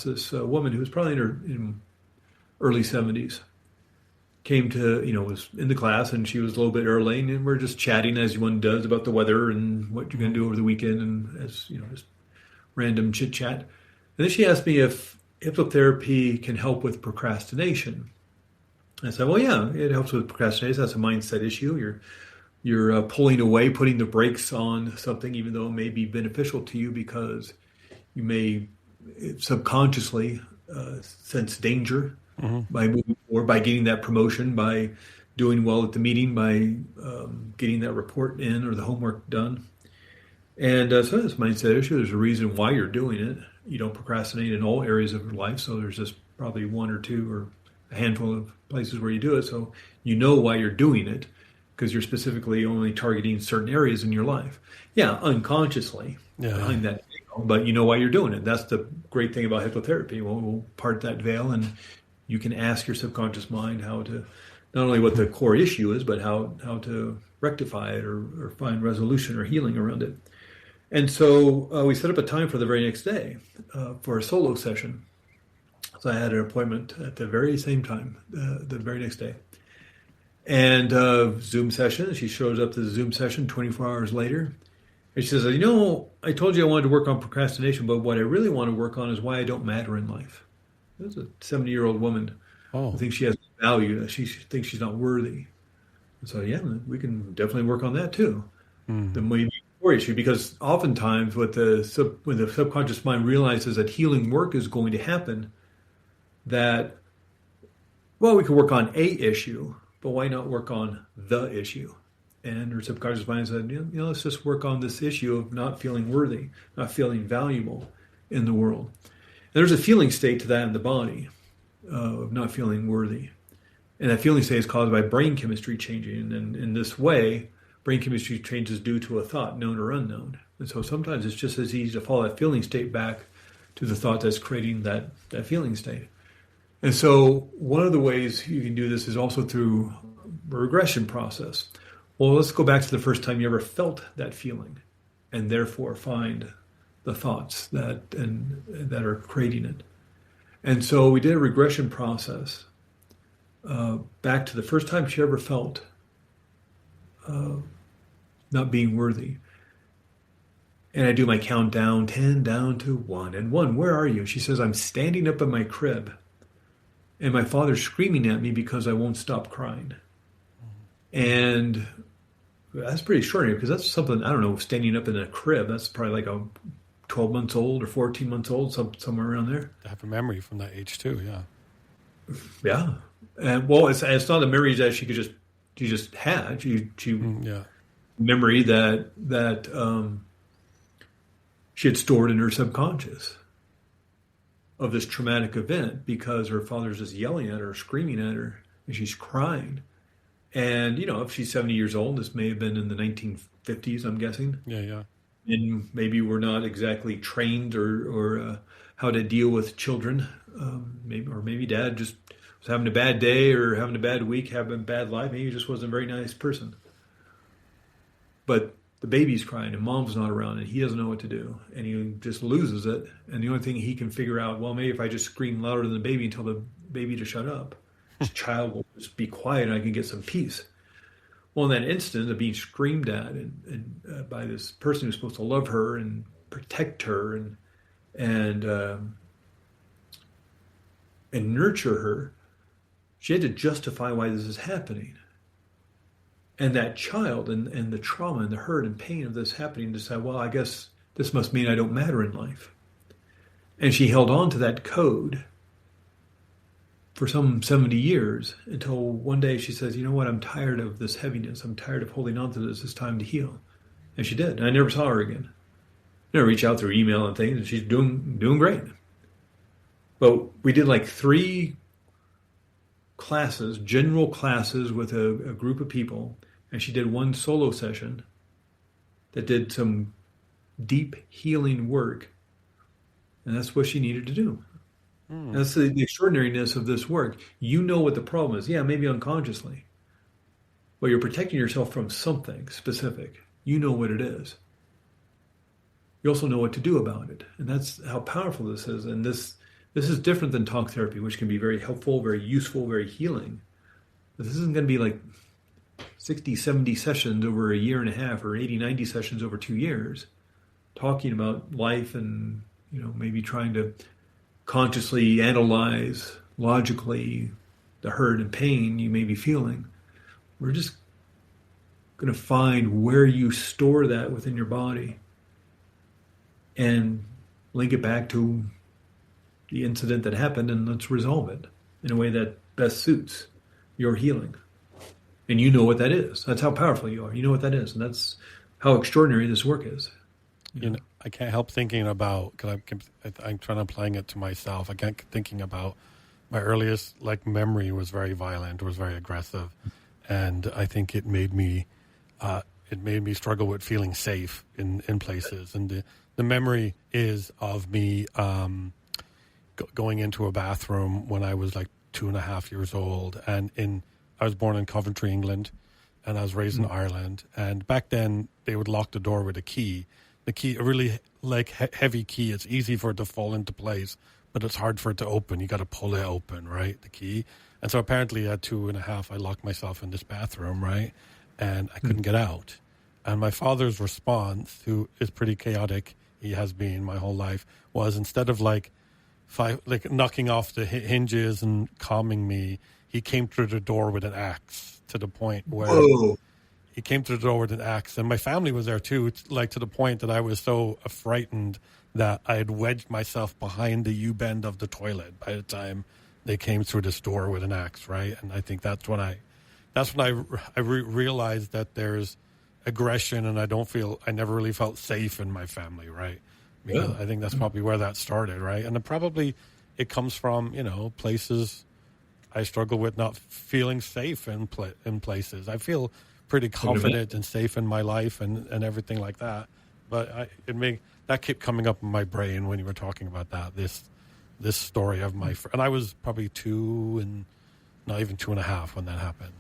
this woman who was probably in early 70s came to, was in the class, and she was a little bit early, and we're just chatting as one does about the weather and what you're going to do over the weekend, and as, just random chit chat. And then she asked me if hypnotherapy can help with procrastination. I said, well, yeah, it helps with procrastination. That's a mindset issue. You're pulling away, putting the brakes on something, even though it may be beneficial to you, because you may subconsciously sense danger by moving forward, by getting that promotion, by doing well at the meeting, by getting that report in or the homework done. And so that's a mindset issue. There's a reason why you're doing it. You don't procrastinate in all areas of your life, so there's just probably one or two or a handful of places where you do it. So you know why you're doing it, because you're specifically only targeting certain areas in your life. Yeah, unconsciously behind that veil, but you know why you're doing it. That's the great thing about hypnotherapy. We'll part that veil, and you can ask your subconscious mind how to, not only what the core issue is, but how to rectify it or find resolution or healing around it. And so we set up a time for the very next day for a solo session. So I had an appointment at the very same time, the very next day. And Zoom session. She shows up to the Zoom session 24 hours later. And she says, I told you I wanted to work on procrastination, but what I really want to work on is why I don't matter in life. This is a 70-year-old woman who thinks she has value. She thinks she's not worthy. And so, yeah, we can definitely work on that too. The maybe core issue, because oftentimes when the subconscious mind realizes that healing work is going to happen, that, well, we can work on a issue, but why not work on the issue? And her subconscious mind said, let's just work on this issue of not feeling worthy, not feeling valuable in the world. And there's a feeling state to that in the body of not feeling worthy. And that feeling state is caused by brain chemistry changing. And in this way, brain chemistry changes due to a thought, known or unknown. And so sometimes it's just as easy to follow that feeling state back to the thought that's creating that feeling state. And so one of the ways you can do this is also through a regression process. Well, let's go back to the first time you ever felt that feeling, and therefore find the thoughts that are creating it. And so we did a regression process back to the first time she ever felt not being worthy. And I do my countdown, 10 down to 1. And 1, where are you? She says, I'm standing up in my crib. And my father's screaming at me because I won't stop crying. And that's pretty extraordinary, because that's something, I don't know, standing up in a crib, that's probably like a 12 months old or 14 months old, somewhere around there. I have a memory from that age too, yeah. Yeah. And well, it's not a memory that she just had. She memory that she had stored in her subconscious of this traumatic event, because her father's just yelling at her, screaming at her, and she's crying. And, if she's 70 years old, this may have been in the 1950s, I'm guessing. Yeah. And maybe we're not exactly trained or how to deal with children. Maybe dad just was having a bad day or having a bad week, having a bad life. Maybe he just wasn't a very nice person. But the baby's crying and mom's not around and he doesn't know what to do. And he just loses it. And the only thing he can figure out, well, maybe if I just scream louder than the baby and tell the baby to shut up, this child will just be quiet and I can get some peace. Well, in that instant of being screamed at and by this person who's supposed to love her and protect her and nurture her, she had to justify why this is happening. And that child and the trauma and the hurt and pain of this happening decide, well, I guess this must mean I don't matter in life. And she held on to that code for some 70 years until one day she says, you know what, I'm tired of this heaviness. I'm tired of holding on to this. It's time to heal. And she did. And I never saw her again. Never reached out through email and things, and she's doing great. But we did like 3 classes, general classes with a group of people, and she did one solo session that did some deep healing work, and that's what she needed to do. That's the extraordinariness of this work. You know what the problem is. Yeah, maybe unconsciously. But you're protecting yourself from something specific. You know what it is. You also know what to do about it. And that's how powerful this is. And this is different than talk therapy, which can be very helpful, very useful, very healing. But this isn't going to be like 60, 70 sessions over a year and a half or 80, 90 sessions over 2 years, talking about life and, maybe trying to consciously analyze logically the hurt and pain you may be feeling. We're just going to find where you store that within your body and link it back to the incident that happened, and let's resolve it in a way that best suits your healing. And you know what that is. That's how powerful you are. You know what that is. And that's how extraordinary this work is. I can't help thinking about, because I'm trying to applying it to myself. I can't thinking about my earliest memory was very violent, was very aggressive, and I think it made me struggle with feeling safe in places. And the memory is of me going into a bathroom when I was 2.5 years old, and I was born in Coventry, England, and I was raised in Ireland. And back then they would lock the door with a key. The key, a really heavy key. It's easy for it to fall into place, but it's hard for it to open. You got to pull it open, right? The key. And so apparently at 2.5, I locked myself in this bathroom, right? And I couldn't get out. And my father's response, who is pretty chaotic, he has been my whole life, was instead of knocking off the hinges and calming me, he came through the door with an axe, to the point where he came through the door with an axe. And my family was there too, to the point that I was so frightened that I had wedged myself behind the U-bend of the toilet by the time they came through this door with an axe, right? And I think that's when I realized that there's aggression, and I never really felt safe in my family, right? Because I think that's probably where that started, right? And it comes from, places I struggle with not feeling safe in places. I feel pretty confident and safe in my life and everything like that. But that kept coming up in my brain when you were talking about that. This story of my friend, and I was probably 2 and not even 2.5 when that happened.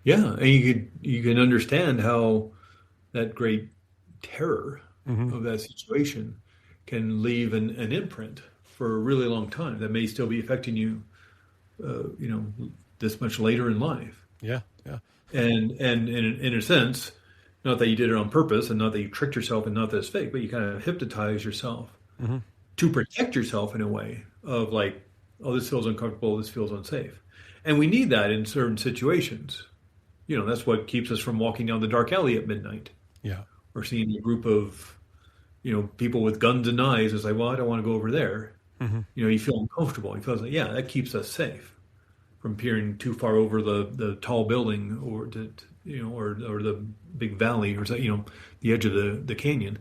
Yeah, and you can understand how that great terror of that situation can leave an imprint for a really long time that may still be affecting you, this much later in life. Yeah, yeah. And in a sense, not that you did it on purpose and not that you tricked yourself and not that it's fake, but you kind of hypnotize yourself to protect yourself in a way of like, oh, this feels uncomfortable, this feels unsafe. And we need that in certain situations. That's what keeps us from walking down the dark alley at midnight. Yeah. Or seeing a group of, people with guns and knives. It's like, well, I don't want to go over there. You feel uncomfortable. You feel like, yeah, that keeps us safe from peering too far over the tall building or or the big valley or the edge of the canyon.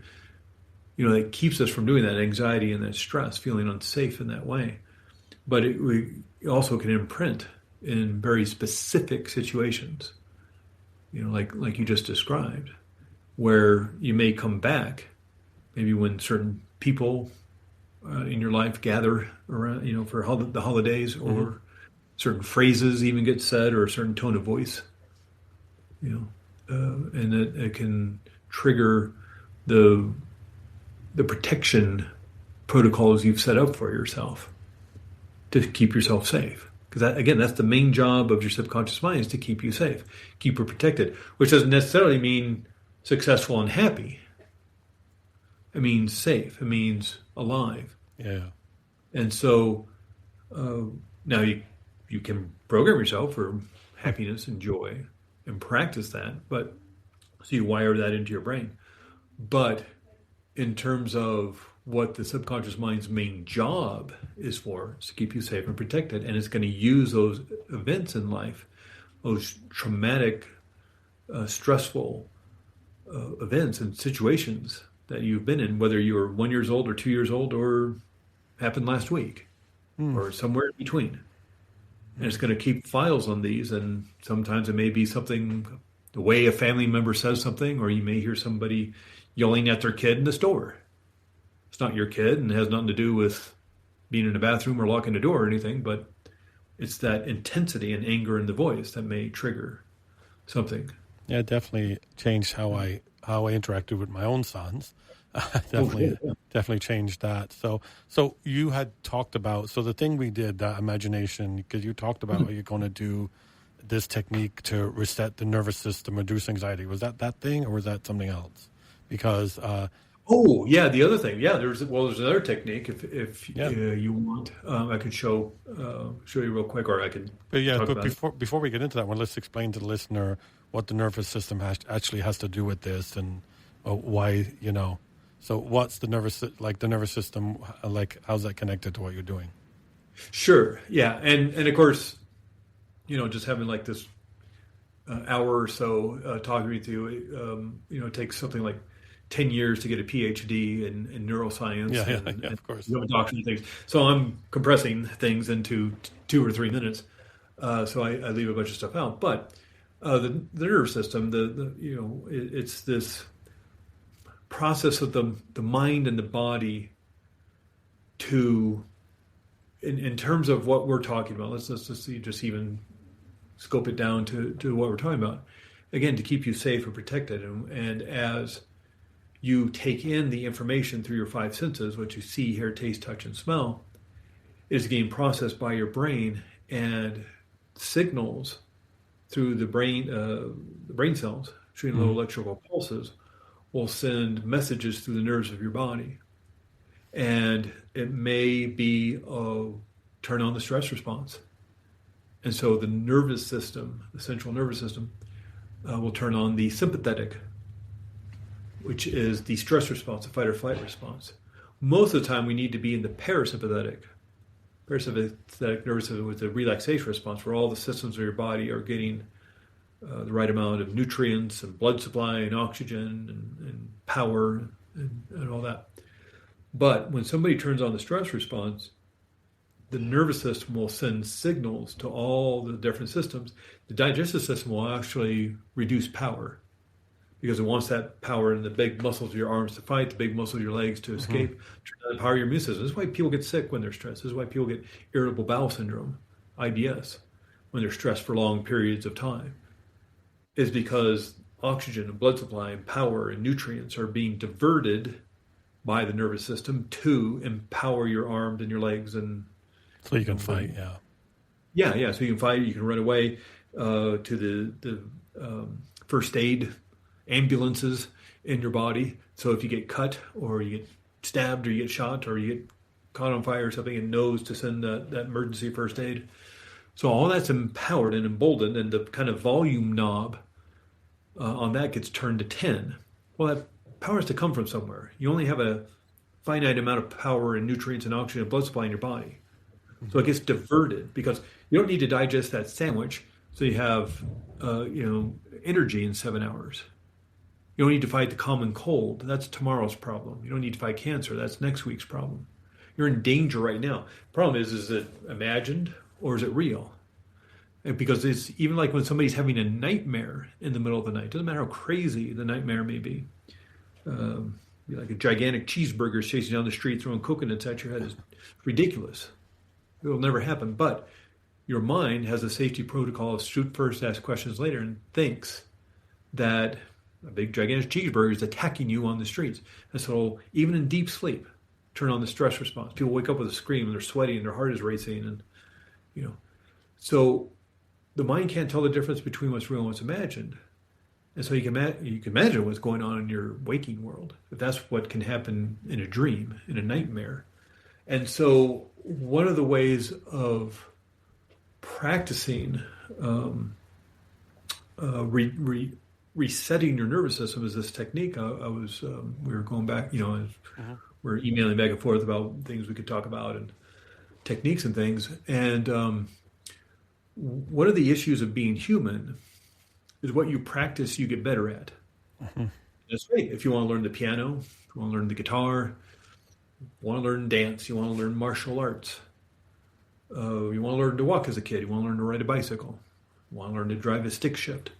That keeps us from doing that anxiety and that stress, feeling unsafe in that way. But we also can imprint in very specific situations, like you just described, where you may come back, maybe when certain people in your life gather around, for the holidays, or certain phrases even get said, or a certain tone of voice, and it can trigger the protection protocols you've set up for yourself to keep yourself safe. Because that's the main job of your subconscious mind, is to keep you safe, keep you protected, which doesn't necessarily mean successful and happy. It means safe. It means alive. Yeah. And so now you can program yourself for happiness and joy and practice that, but so you wire that into your brain. But in terms of what the subconscious mind's main job is for, is to keep you safe and protected, and it's going to use those events in life, those traumatic, stressful events and situations that you've been in, whether you were 1 year old or 2 years old or happened last week or somewhere in between. And it's going to keep files on these, and sometimes it may be something, the way a family member says something, or you may hear somebody yelling at their kid in the store. It's not your kid and has nothing to do with being in a bathroom or locking a door or anything, but it's that intensity and anger in the voice that may trigger something. Yeah, it definitely changed how I interacted with my own sons. Definitely changed that. So you had talked about, so the thing we did, that imagination, because you talked about how you're going to do this technique to reset the nervous system, reduce anxiety. Was that thing, or was that something else? Because the other thing, there's another technique if you want. I could show you real quick, or I could. But before we get into that one, let's explain to the listener what the nervous system actually has to do with this, and why, So what's the nervous system like? How's that connected to what you're doing? Sure. Yeah, and of course, just having like this hour or so talking with you, it takes something like 10 years to get a PhD in neuroscience. And of course. You have a doctorate and things. So I'm compressing things into 2 or 3 minutes. So I leave a bunch of stuff out. But the nervous system, it's this process of the mind and the body to, in terms of what we're talking about, let's just even scope it down to what we're talking about. Again, to keep you safe and protected. And as you take in the information through your 5 senses, what you see, hear, taste, touch, and smell, is being processed by your brain, and signals through the brain cells, shooting little electrical pulses, will send messages through the nerves of your body. And it may be turn on the stress response. And so the nervous system, the central nervous system, will turn on the sympathetic, which is the stress response, the fight or flight response. Most of the time we need to be in the parasympathetic nervous system with the relaxation response, where all the systems of your body are getting the right amount of nutrients and blood supply and oxygen and power and all that. But when somebody turns on the stress response, the nervous system will send signals to all the different systems. The digestive system will actually reduce power because it wants that power in the big muscles of your arms to fight, the big muscles of your legs to escape, to power your immune system. This is why people get sick when they're stressed. This is why people get irritable bowel syndrome, IBS, when they're stressed for long periods of time. Is because oxygen and blood supply and power and nutrients are being diverted by the nervous system to empower your arms and your legs, and so you can fight. Yeah. So you can fight. You can run away to the first aid ambulances in your body. So if you get cut or you get stabbed or you get shot or you get caught on fire or something, it knows to send that emergency first aid. So all that's empowered and emboldened, and the kind of volume knob on that gets turned to 10. Well, that power has to come from somewhere. You only have a finite amount of power and nutrients and oxygen and blood supply in your body. So it gets diverted because you don't need to digest that sandwich so you have energy in 7 hours. You don't need to fight the common cold. That's tomorrow's problem. You don't need to fight cancer. That's next week's problem. You're in danger right now. Problem is it imagined or is it real? And because it's even like when somebody's having a nightmare in the middle of the night. Doesn't matter how crazy the nightmare may be. Like a gigantic cheeseburger chasing down the street throwing coconuts at your head is ridiculous. It will never happen. But your mind has a safety protocol of shoot first, ask questions later, and thinks that a big gigantic cheeseburger is attacking you on the streets. And so even in deep sleep, turn on the stress response. People wake up with a scream and they're sweating and their heart is racing, and so the mind can't tell the difference between what's real and what's imagined. And so you can imagine what's going on in your waking world, if that's what can happen in a dream, in a nightmare. And so one of the ways of practicing resetting your nervous system is this technique. We were going back, we're emailing back and forth about things we could talk about and techniques and things. And one of the issues of being human is what you practice, you get better at. That's right. If you want to learn the piano, if you want to learn the guitar, you want to learn dance, you want to learn martial arts, you want to learn to walk as a kid, you want to learn to ride a bicycle, you want to learn to drive a stick shift,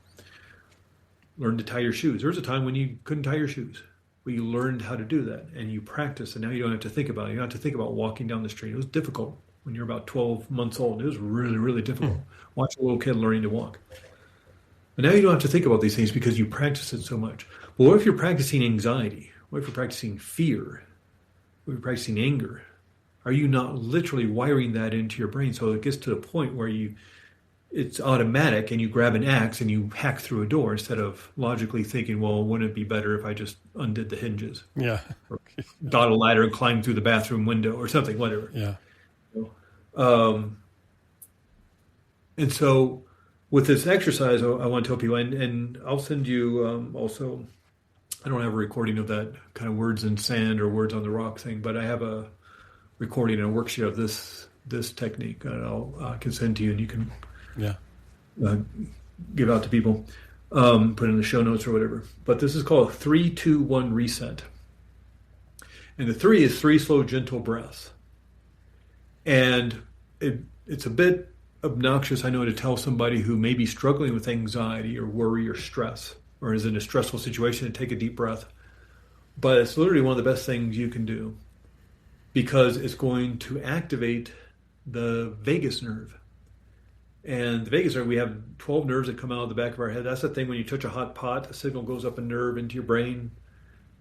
learn to tie your shoes. There was a time when you couldn't tie your shoes, but you learned how to do that and you practice, and now you don't have to think about it. You don't have to think about walking down the street. It was difficult when you're about 12 months old. It was really, really difficult. Watch a little kid learning to walk. But now you don't have to think about these things because you practice it so much. Well, what if you're practicing anxiety? What if you're practicing fear? What if you're practicing anger? Are you not literally wiring that into your brain so it gets to the point where it's automatic and you grab an axe and you hack through a door instead of logically thinking, well, wouldn't it be better if I just undid the hinges? Yeah. Or got a ladder and climbed through the bathroom window or something, whatever. Yeah. And so with this exercise, I want to tell people, and I'll send you also, I don't have a recording of that kind of words in sand or words on the rock thing, but I have a recording and a worksheet of this technique, and I can send to you, and you can give out to people, put in the show notes or whatever. But this is called 3-2-1 reset. And the 3 is 3 slow, gentle breaths. And it's a bit obnoxious, I know, to tell somebody who may be struggling with anxiety or worry or stress or is in a stressful situation to take a deep breath. But it's literally one of the best things you can do because it's going to activate the vagus nerve. And the vagus nerve, we have 12 nerves that come out of the back of our head. That's the thing when you touch a hot pot, a signal goes up a nerve into your brain.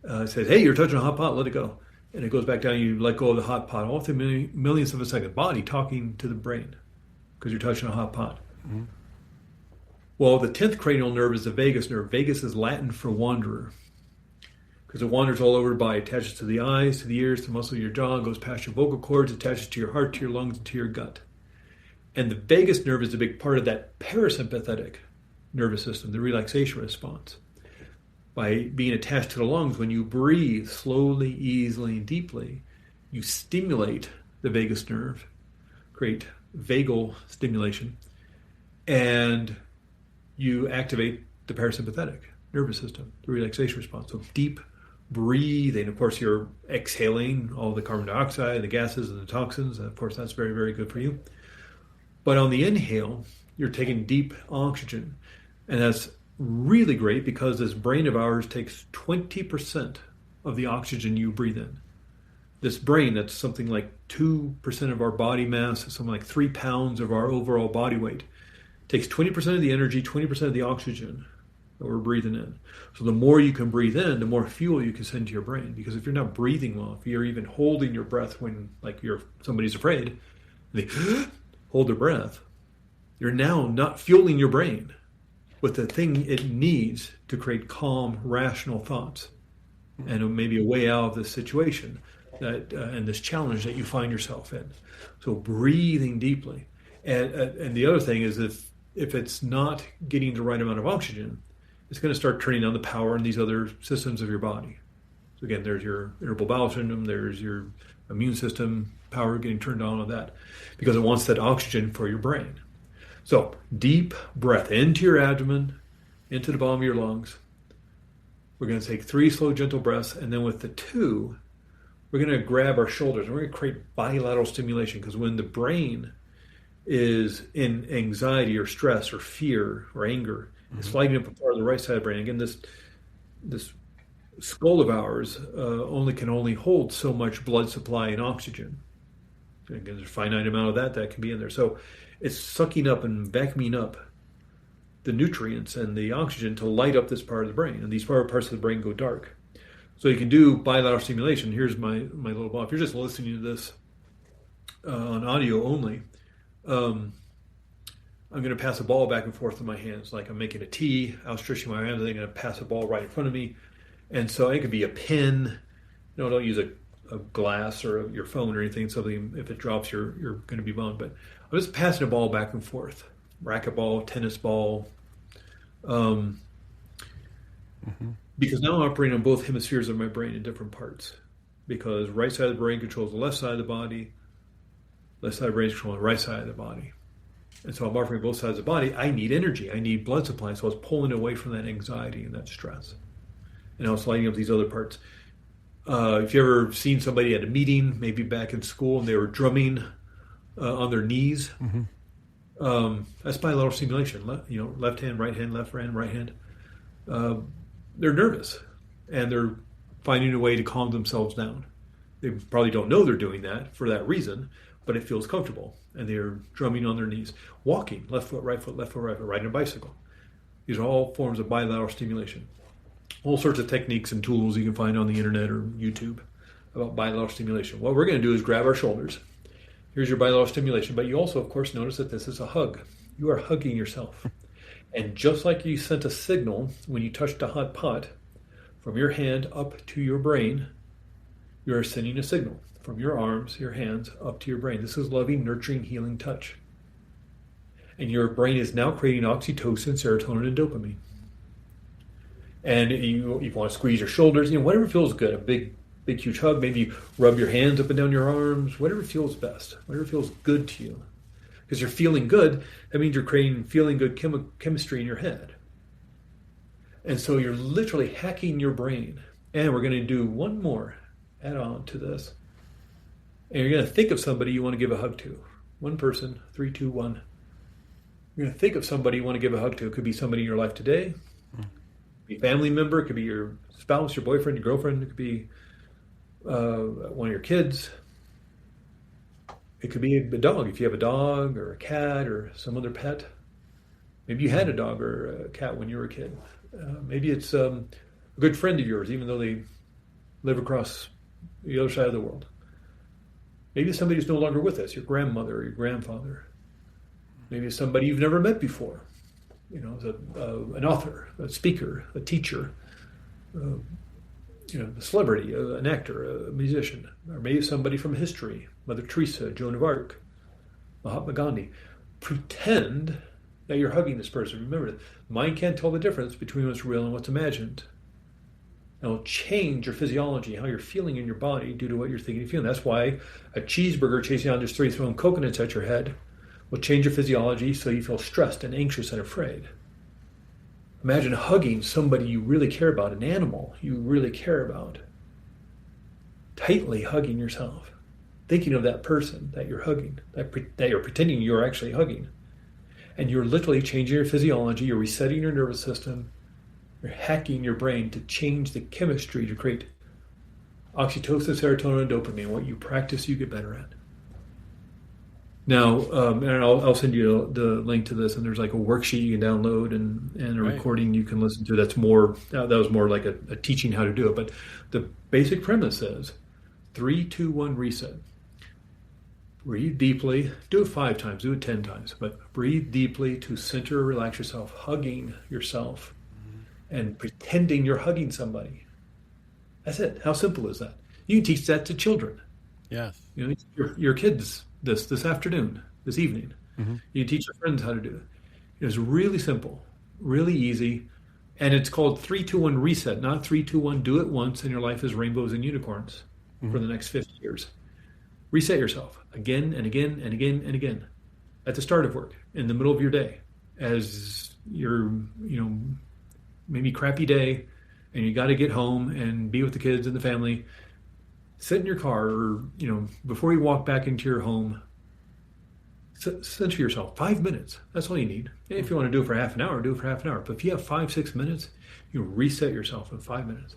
It says, hey, you're touching a hot pot, let it go. And it goes back down, you let go of the hot pot. All within millionths of a second. Body talking to the brain because you're touching a hot pot. Mm-hmm. Well, the 10th cranial nerve is the vagus nerve. Vagus is Latin for wanderer because it wanders all over the body. It attaches to the eyes, to the ears, to the muscle of your jaw, goes past your vocal cords, attaches to your heart, to your lungs, and to your gut. And the vagus nerve is a big part of that parasympathetic nervous system, the relaxation response. By being attached to the lungs, when you breathe slowly, easily, and deeply, you stimulate the vagus nerve, create vagal stimulation, and you activate the parasympathetic nervous system, the relaxation response. So deep, breathing. Of course, you're exhaling all the carbon dioxide, the gases, and the toxins. Of course, that's very, very good for you. But on the inhale, you're taking deep oxygen. And that's really great because this brain of ours takes 20% of the oxygen you breathe in. This brain, that's something like 2% of our body mass, something like 3 pounds of our overall body weight, takes 20% of the energy, 20% of the oxygen that we're breathing in. So the more you can breathe in, the more fuel you can send to your brain. Because if you're not breathing well, if you're even holding your breath when like somebody's afraid, they hold their breath, you're now not fueling your brain with the thing it needs to create calm, rational thoughts and maybe a way out of this situation and this challenge that you find yourself in. So breathing deeply. And the other thing is if it's not getting the right amount of oxygen, it's going to start turning on the power in these other systems of your body. So again, there's your irritable bowel syndrome, there's your immune system power getting turned on that because it wants that oxygen for your brain. So deep breath into your abdomen, into the bottom of your lungs. We're going to take 3 slow, gentle breaths, and then with the 2, we're going to grab our shoulders and we're going to create bilateral stimulation because when the brain is in anxiety or stress or fear or anger, it's lighting up a part of the right side of the brain. Again, this skull of ours can only hold so much blood supply and oxygen. Again, there's a finite amount of that can be in there. So it's sucking up and vacuuming up the nutrients and the oxygen to light up this part of the brain. And these parts of the brain go dark. So you can do bilateral stimulation. Here's my little ball. If you're just listening to this on audio only, I'm going to pass a ball back and forth in my hands. Like I'm making a T, outstretching my hands, and I'm going to pass a ball right in front of me. And so it could be a pin. No, don't use a glass or your phone or anything. Something, if it drops, you're going to be boned. But I'm just passing a ball back and forth. Racquetball, tennis ball. Because now I'm operating on both hemispheres of my brain in different parts. Because right side of the brain controls the left side of the body. Left side of the brain controls the right side of the body. And so I'm operating both sides of the body. I need energy. I need blood supply. So I was pulling away from that anxiety and that stress. And I was lighting up these other parts. If you ever seen somebody at a meeting, maybe back in school, and they were drumming on their knees, that's bilateral stimulation. Left hand, right hand, left hand, right hand. They're nervous, and they're finding a way to calm themselves down. They probably don't know they're doing that for that reason, but it feels comfortable, and they're drumming on their knees. Walking, left foot, right foot, left foot, right foot, riding a bicycle. These are all forms of bilateral stimulation. All sorts of techniques and tools you can find on the internet or YouTube about bilateral stimulation. What we're going to do is grab our shoulders. Here's your bilateral stimulation, but you also, of course, notice that this is a hug. You are hugging yourself. And just like you sent a signal when you touched a hot pot from your hand up to your brain, you are sending a signal from your arms, your hands, up to your brain. This is loving, nurturing, healing touch. And your brain is now creating oxytocin, serotonin, and dopamine. And you want to squeeze your shoulders, whatever feels good, a big, huge hug. Maybe you rub your hands up and down your arms, whatever feels best, whatever feels good to you. Because you're feeling good, that means you're creating feeling good chemistry in your head. And so you're literally hacking your brain. And we're going to do one more add-on to this. And you're going to think of somebody you want to give a hug to. One person, 3, 2, 1. You're going to think of somebody you want to give a hug to. It could be somebody in your life today. It could be a family member. It could be your spouse, your boyfriend, your girlfriend. It could be one of your kids. It could be a dog, if you have a dog or a cat or some other pet. Maybe you had a dog or a cat when you were a kid. Maybe it's a good friend of yours, even though they live across the other side of the world. Maybe it's somebody who's no longer with us, your grandmother or your grandfather. Maybe it's somebody you've never met before. An author, a speaker, a teacher, a celebrity, an actor, a musician, or maybe somebody from history, Mother Teresa, Joan of Arc, Mahatma Gandhi. Pretend that you're hugging this person. Remember, the mind can't tell the difference between what's real and what's imagined. And it'll change your physiology, how you're feeling in your body due to what you're thinking and feeling. That's why a cheeseburger chasing down just 3 throwing coconuts at your head will change your physiology so you feel stressed and anxious and afraid. Imagine hugging somebody you really care about, an animal you really care about. Tightly hugging yourself, thinking of that person that you're hugging, that you're pretending you're actually hugging. And you're literally changing your physiology, you're resetting your nervous system, you're hacking your brain to change the chemistry to create oxytocin, serotonin, and dopamine. What you practice, you get better at. Now, and I'll send you the link to this, and there's like a worksheet you can download and a recording you can listen to. That was more like a teaching how to do it. But the basic premise is 3, 2, 1 reset. Breathe deeply. Do it 5 times. Do it 10 times. But breathe deeply to center, relax yourself, hugging yourself, and pretending you're hugging somebody. That's it. How simple is that? You can teach that to children. Yes. You know, your kids this afternoon, this evening. Mm-hmm. You can teach your friends how to do it. It's really simple, really easy, and it's called 3, 2, 1 reset, not 3, 2, 1 do it once and your life is rainbows and unicorns for the next 50 years. Reset yourself again and again and again and again at the start of work, in the middle of your day, as your maybe crappy day, and you got to get home and be with the kids and the family. Sit in your car, or before you walk back into your home, center yourself. 5 minutes. That's all you need. And if you want to do it for half an hour, do it for half an hour. But if you have 5, 6 minutes, you reset yourself in 5 minutes.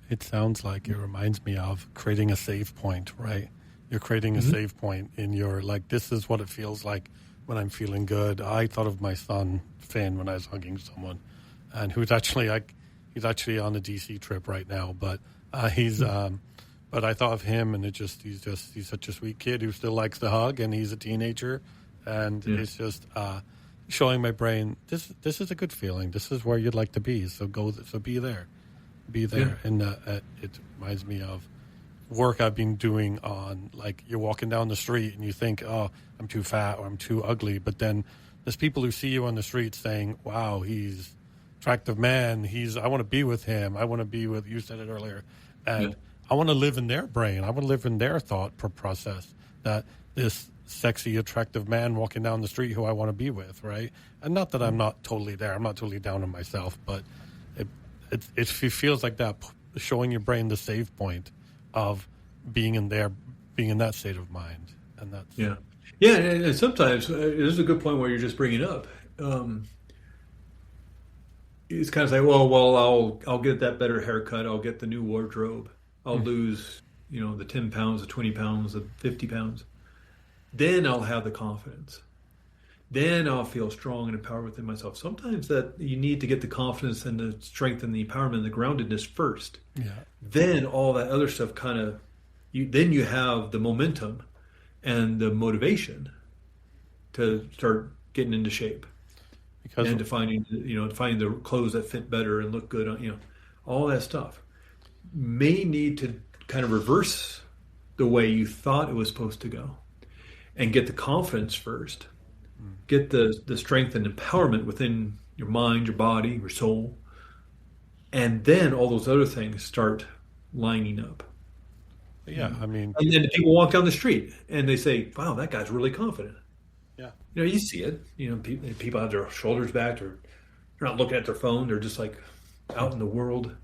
It sounds like it reminds me of creating a save point, right? You're creating a save point in your, like, this is what it feels like when I'm feeling good. I thought of my son, Finn, when I was hugging someone, and he's actually on a DC trip right now, but but I thought of him, and he's such a sweet kid who still likes to hug, and he's a teenager, and it's just showing my brain, this is a good feeling. This is where you'd like to be. So be there. And it reminds me of work I've been doing on, like, you're walking down the street and you think, oh, I'm too fat or I'm too ugly. But then there's people who see you on the street saying, wow, he's attractive man. I want to be with him. I want to be with, you said it earlier. And I want to live in their brain. I want to live in their thought process, that this sexy, attractive man walking down the street who I want to be with, right? And not that I'm not totally there. I'm not totally down on myself, but it feels like that, showing your brain the save point of being in that state of mind. And that's... Yeah, and sometimes this is a good point where you're just bringing up. It's kind of like, well, I'll get that better haircut. I'll get the new wardrobe. I'll lose, the 10 pounds, the 20 pounds, the 50 pounds. Then I'll have the confidence. Then I'll feel strong and empowered within myself. Sometimes that you need to get the confidence and the strength and the empowerment and the groundedness first. Yeah. Then all that other stuff then you have the momentum and the motivation to start getting into shape. And to finding the clothes that fit better and look good on, all that stuff may need to kind of reverse the way you thought it was supposed to go, and get the confidence first, get the strength and empowerment within your mind, your body, your soul, and then all those other things start lining up. Yeah, I mean, and then people walk down the street and they say, "Wow, that guy's really confident." Yeah, you see it. People have their shoulders back, or they're not looking at their phone. They're just like out in the world,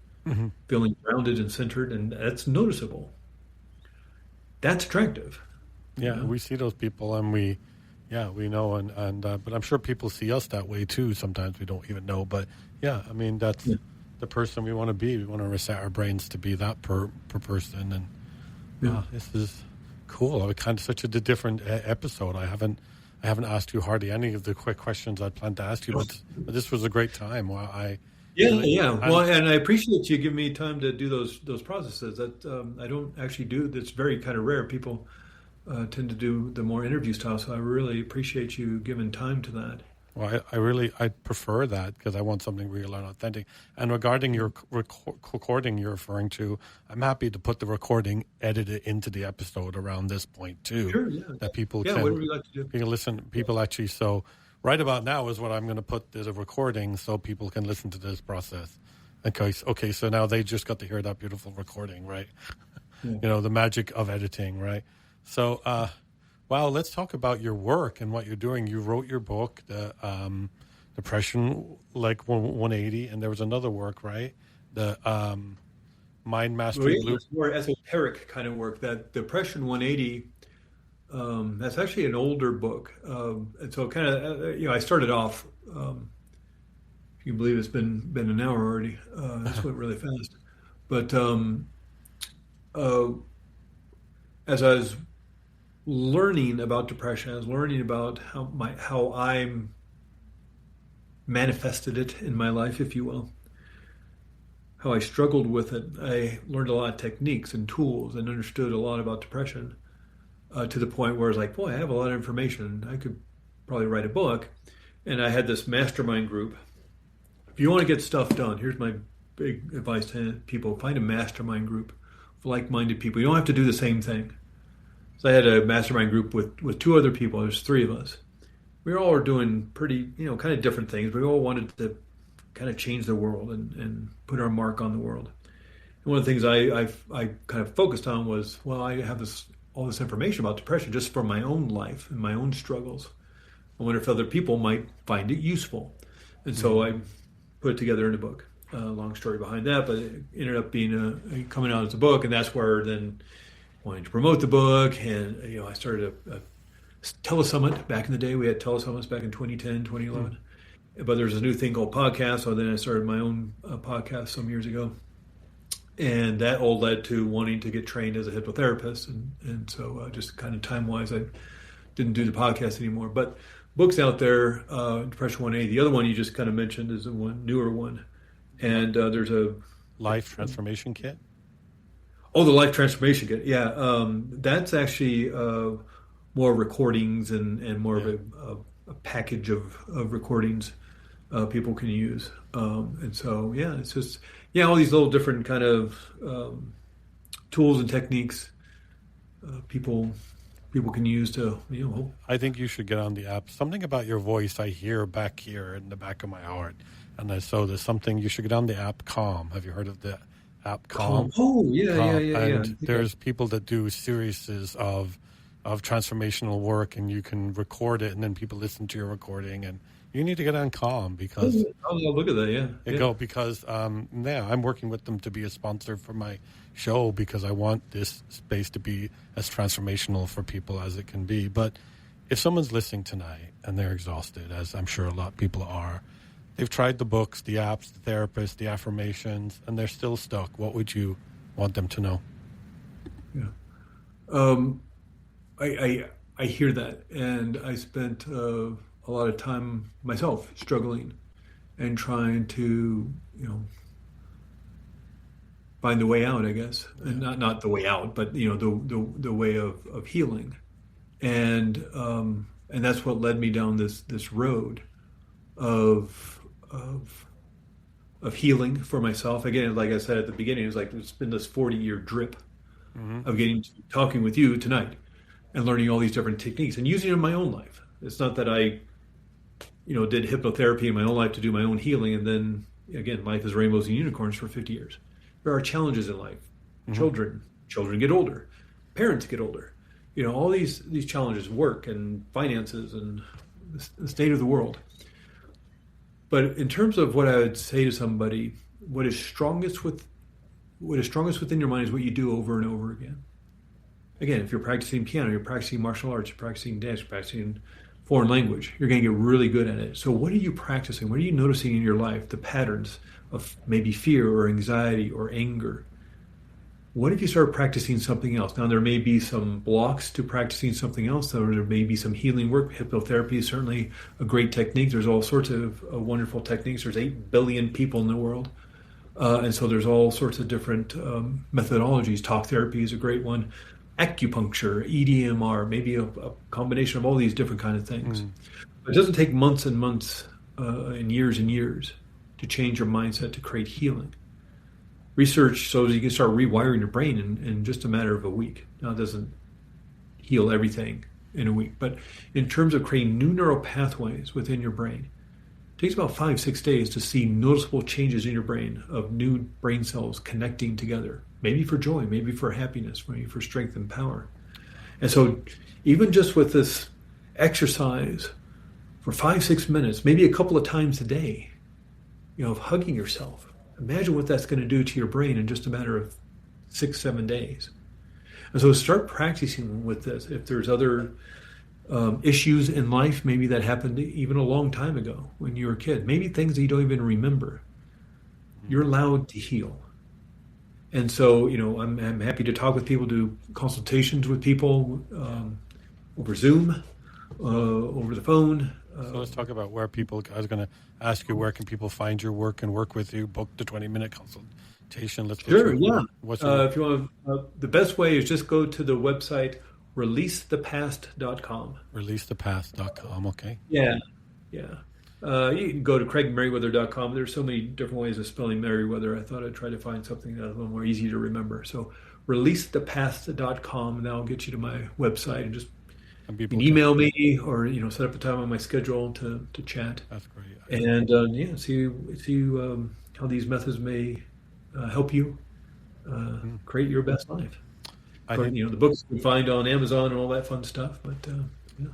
feeling grounded and centered, and that's noticeable. That's attractive. Yeah, we see those people, and we know, and but I'm sure people see us that way too. Sometimes we don't even know, but I mean, that's the person we want to be. We want to reset our brains to be that per person, and this is cool. It's kind of such a different episode. I haven't asked you hardly any of the quick questions I'd planned to ask you, but this was a great time. Well, and I appreciate you giving me time to do those processes that I don't actually do. That's very kind of rare. People tend to do the more interview style, so I really appreciate you giving time to that. Well, I prefer that, because I want something real and authentic. And regarding your recording you're referring to, I'm happy to put the recording edited into the episode around this point too. Sure, that people can, whatever you like to do. You can listen. People actually. So right about now is what I'm going to put the recording, so people can listen to this process. Okay. So now they just got to hear that beautiful recording, right? Yeah. The magic of editing, right? So. Wow, let's talk about your work and what you're doing. You wrote your book, Depression, like 180, and there was another work, right? The Mind Well, Mastery yeah, Blue. it's more esoteric kind of work. That Depression 180, that's actually an older book. And so kind of, I started off, if you can believe it's been an hour already. This went really fast. But uh, as I was learning about depression, I was learning about how I manifested it in my life, if you will, how I struggled with it. I learned a lot of techniques and tools and understood a lot about depression, to the point where I was like, boy, I have a lot of information. I could probably write a book. And I had this mastermind group. If you want to get stuff done, here's my big advice to people: find a mastermind group of like-minded people. You don't have to do the same thing. So I had a mastermind group with two other people. There's three of us. We all are doing pretty, kind of different things. We all wanted to kind of change the world and put our mark on the world. And one of the things I kind of focused on was, well, I have all this information about depression just from my own life and my own struggles. I wonder if other people might find it useful. And so I put it together in a book. Long story behind that, but it ended up being coming out as a book, and that's where then wanting to promote the book, and I started a telesummit. Back in the day, we had telesummits back in 2010, 2011. But there's a new thing called podcast, so then I started my own podcast some years ago. And that all led to wanting to get trained as a hypnotherapist. And so just kind of time-wise, I didn't do the podcast anymore. But books out there, Depression 180. The other one you just kind of mentioned is the newer one. And there's a... Life Transformation Kit? Oh, the Life Transformation Kit. Yeah. That's actually more recordings and more of a package of recordings people can use. And so, it's just, all these little different kind of tools and techniques people can use to, I think you should get on the app. Something about your voice I hear back here in the back of my heart. And so there's something, you should get on the app Calm. Have you heard of the app Calm? Oh, yeah. And there's people that do series of transformational work, and you can record it, and then people listen to your recording, and you need to get on Calm because look at that, because I'm working with them to be a sponsor for my show because I want this space to be as transformational for people as it can be. But if someone's listening tonight and they're exhausted, as I'm sure a lot of people are, they've tried the books, the apps, the therapists, the affirmations, and they're still stuck, what would you want them to know? I hear that, and I spent a lot of time myself struggling and trying to, find the way out, I guess, and not the way out, but the way of healing, and that's what led me down this road of healing for myself. Again, like I said at the beginning, it's been this 40-year drip of talking with you tonight and learning all these different techniques and using it in my own life. It's not that I, did hypnotherapy in my own life to do my own healing, and then again, life is rainbows and unicorns for 50 years. There are challenges in life. Children get older, parents get older. All these challenges, work and finances and the state of the world. But in terms of what I would say to somebody, what is strongest within your mind is what you do over and over again. Again, if you're practicing piano, you're practicing martial arts, you're practicing dance, you're practicing foreign language, you're going to get really good at it. So what are you practicing? What are you noticing in your life? The patterns of maybe fear or anxiety or anger. What if you start practicing something else? Now, there may be some blocks to practicing something else, or there may be some healing work. Hypnotherapy is certainly a great technique. There's all sorts of wonderful techniques. There's 8 billion people in the world. And so there's all sorts of different methodologies. Talk therapy is a great one. Acupuncture, EDMR, maybe a combination of all these different kind of things. It doesn't take months and months and years to change your mindset to create healing. Research so that you can start rewiring your brain in just a matter of a week. Now, it doesn't heal everything in a week, but in terms of creating new neural pathways within your brain, it takes about 5-6 days to see noticeable changes in your brain of new brain cells connecting together, maybe for joy, maybe for happiness, maybe for strength and power. And so even just with this exercise for 5-6 minutes, maybe a couple of times a day, of hugging yourself. Imagine what that's going to do to your brain in just a matter of 6-7 days. And so start practicing with this. If there's other issues in life, maybe that happened even a long time ago when you were a kid, maybe things that you don't even remember, you're allowed to heal. And so, I'm happy to talk with people, do consultations with people over Zoom, over the phone. So let's talk about where people, I was going to ask you, where can people find your work and work with you, book the 20-minute consultation? Let's get Sure, you, yeah. If you want, the best way is just go to the website, releasethepast.com. Releasethepast.com, okay. Yeah. You can go to craigmeriwether.com. There's so many different ways of spelling Meriwether. I thought I'd try to find something that's a little more easy to remember. So releasethepast.com, and that'll get you to my website, and just you can email me or set up a time on my schedule to chat. That's great. And see how these methods may help you create your best life. The books you can find on Amazon and all that fun stuff. But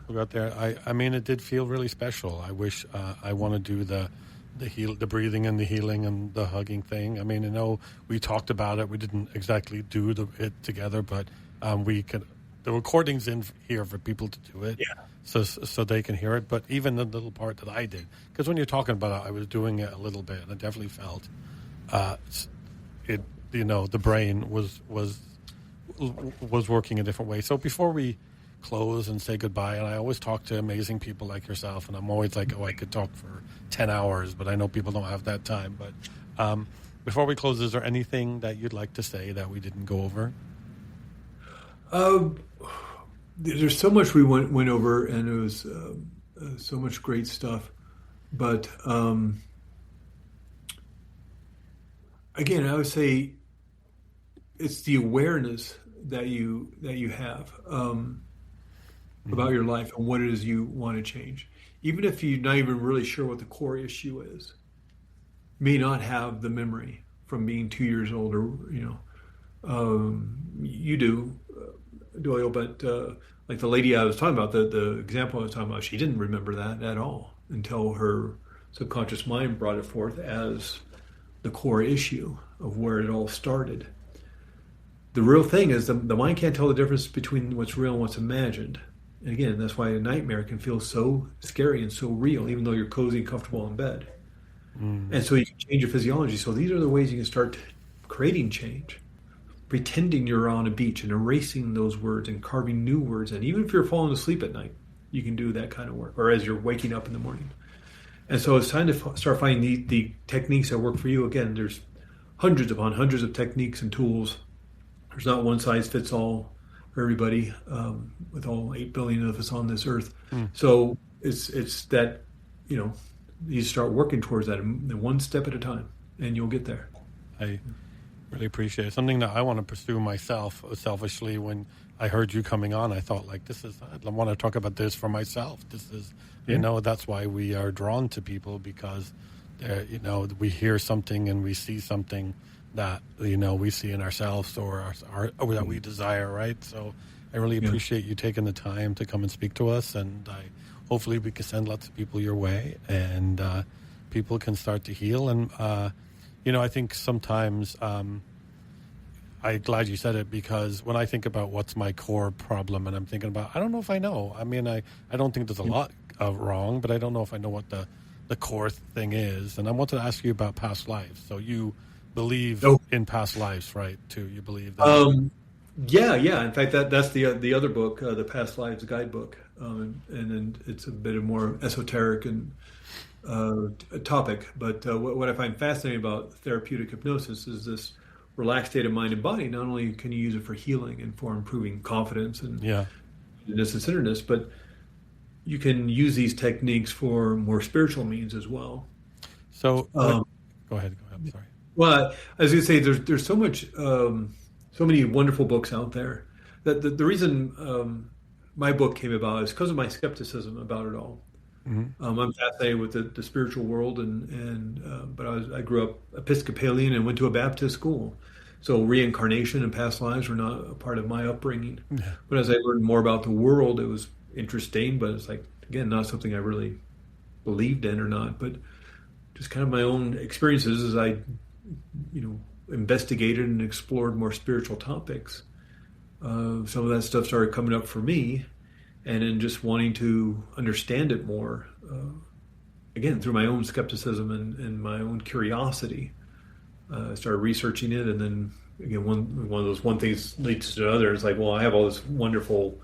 we got there. I mean, it did feel really special. I wish I want to do the breathing and the healing and the hugging thing. I mean, I know we talked about it. We didn't exactly do it together, but we could. The recording's in here for people to do it, so they can hear it. But even the little part that I did, because when you're talking about it, I was doing it a little bit, and I definitely felt it. The brain was working a different way. So before we close and say goodbye, and I always talk to amazing people like yourself, and I'm always like, I could talk for 10 hours, but I know people don't have that time. But before we close, is there anything that you'd like to say that we didn't go over? There's so much we went over, and it was so much great stuff. But again, I would say it's the awareness that you have about your life and what it is you want to change. Even if you're not even really sure what the core issue is, may not have the memory from being 2 years old, or you do, Doyle, but like the lady I was talking about, the example I was talking about, she didn't remember that at all until her subconscious mind brought it forth as the core issue of where it all started. The real thing is the mind can't tell the difference between what's real and what's imagined. And again, that's why a nightmare can feel so scary and so real, even though you're cozy and comfortable in bed. And so you can change your physiology. So these are the ways you can start creating change. Pretending you're on a beach and erasing those words and carving new words. And even if you're falling asleep at night, you can do that kind of work, or as you're waking up in the morning. And so it's time to start finding the techniques that work for you. Again, there's hundreds upon hundreds of techniques and tools. There's not one size fits all for everybody, with all 8 billion of us on this earth. So it's that, you start working towards that one step at a time, and you'll get there. I really appreciate it. Something that I want to pursue myself selfishly. When I heard you coming on, I thought, I want to talk about this for myself. This is, that's why we are drawn to people, because, we hear something and we see something that, we see in ourselves or that we desire, right? So I really appreciate you taking the time to come and speak to us, and hopefully we can send lots of people your way, and people can start to heal. And, I think sometimes I'm glad you said it, because when I think about what's my core problem, and I'm thinking about, I don't know if I know. I mean, I don't think there's a lot wrong, but I don't know if I know what the core thing is. And I wanted to ask you about past lives. So you believe in past lives, right, too? You believe that? Yeah. In fact, that's the other book, the Past Lives Guidebook. And then it's a bit of more esoteric and topic. But what I find fascinating about therapeutic hypnosis is this relaxed state of mind and body. Not only can you use it for healing and for improving confidence and centeredness, but you can use these techniques for more spiritual means as well. So go ahead. I'm sorry. Well, as you say, there's so much, so many wonderful books out there. That the reason my book came about is because of my skepticism about it all. I'm fascinated with the spiritual world, but I grew up Episcopalian and went to a Baptist school, so reincarnation and past lives were not a part of my upbringing. But as I learned more about the world, it was interesting, but it's again, not something I really believed in or not, but just kind of my own experiences as I, investigated and explored more spiritual topics. Some of that stuff started coming up for me, and in just wanting to understand it more, again, through my own skepticism and my own curiosity. I started researching it, and then again, one of those one things leads to another. It's like, well, I have all this wonderful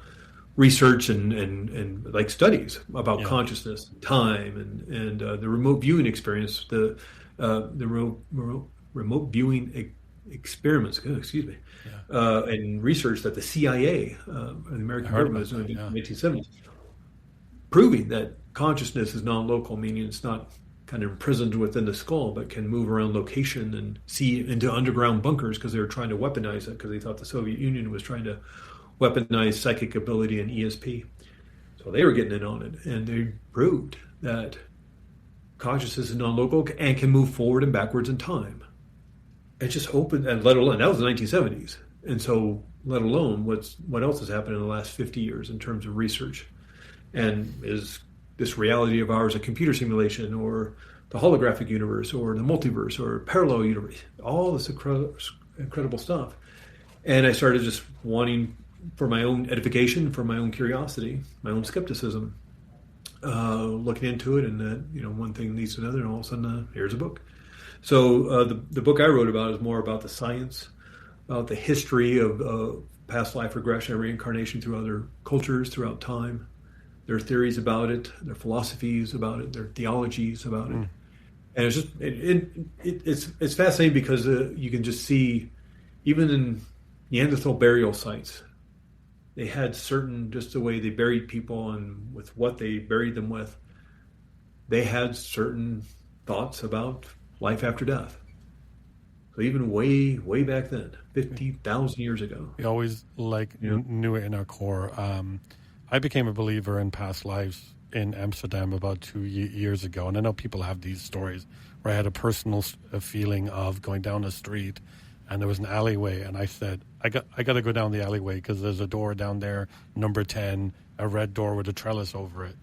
research and like studies about consciousness, time, and the remote viewing experience, the remote viewing experiments. Excuse me, and research that the CIA, the American government, was doing in the 1970s, proving that consciousness is non-local, meaning it's not kind of imprisoned within the skull, but can move around location and see into underground bunkers, because they were trying to weaponize it, because they thought the Soviet Union was trying to weaponize psychic ability and ESP. So they were getting in on it, and they proved that consciousness is non-local and can move forward and backwards in time. It just opened, and let alone, that was the 1970s. And so, let alone what else has happened in the last 50 years in terms of research. And is this reality of ours a computer simulation, or the holographic universe, or the multiverse, or parallel universe? All this incredible stuff. And I started just wanting, for my own edification, for my own curiosity, my own skepticism, looking into it, and that, one thing leads to another, and all of a sudden, here's a book. So the book I wrote about is more about the science, about the history of past life regression and reincarnation through other cultures throughout time, their theories about it, their philosophies about it, their theologies about it. And it's just it's fascinating, because you can just see, even in Neanderthal burial sites, they had certain, just the way they buried people and with what they buried them with, they had certain thoughts about life after death. So even way back then, 50,000 years ago. We always knew it in our core. I became a believer in past lives in Amsterdam about 2 years ago, and I know people have these stories where I had a personal feeling of going down a street, and there was an alleyway, and I said, I got to go down the alleyway, because there's a door down there, number 10, a red door with a trellis over it.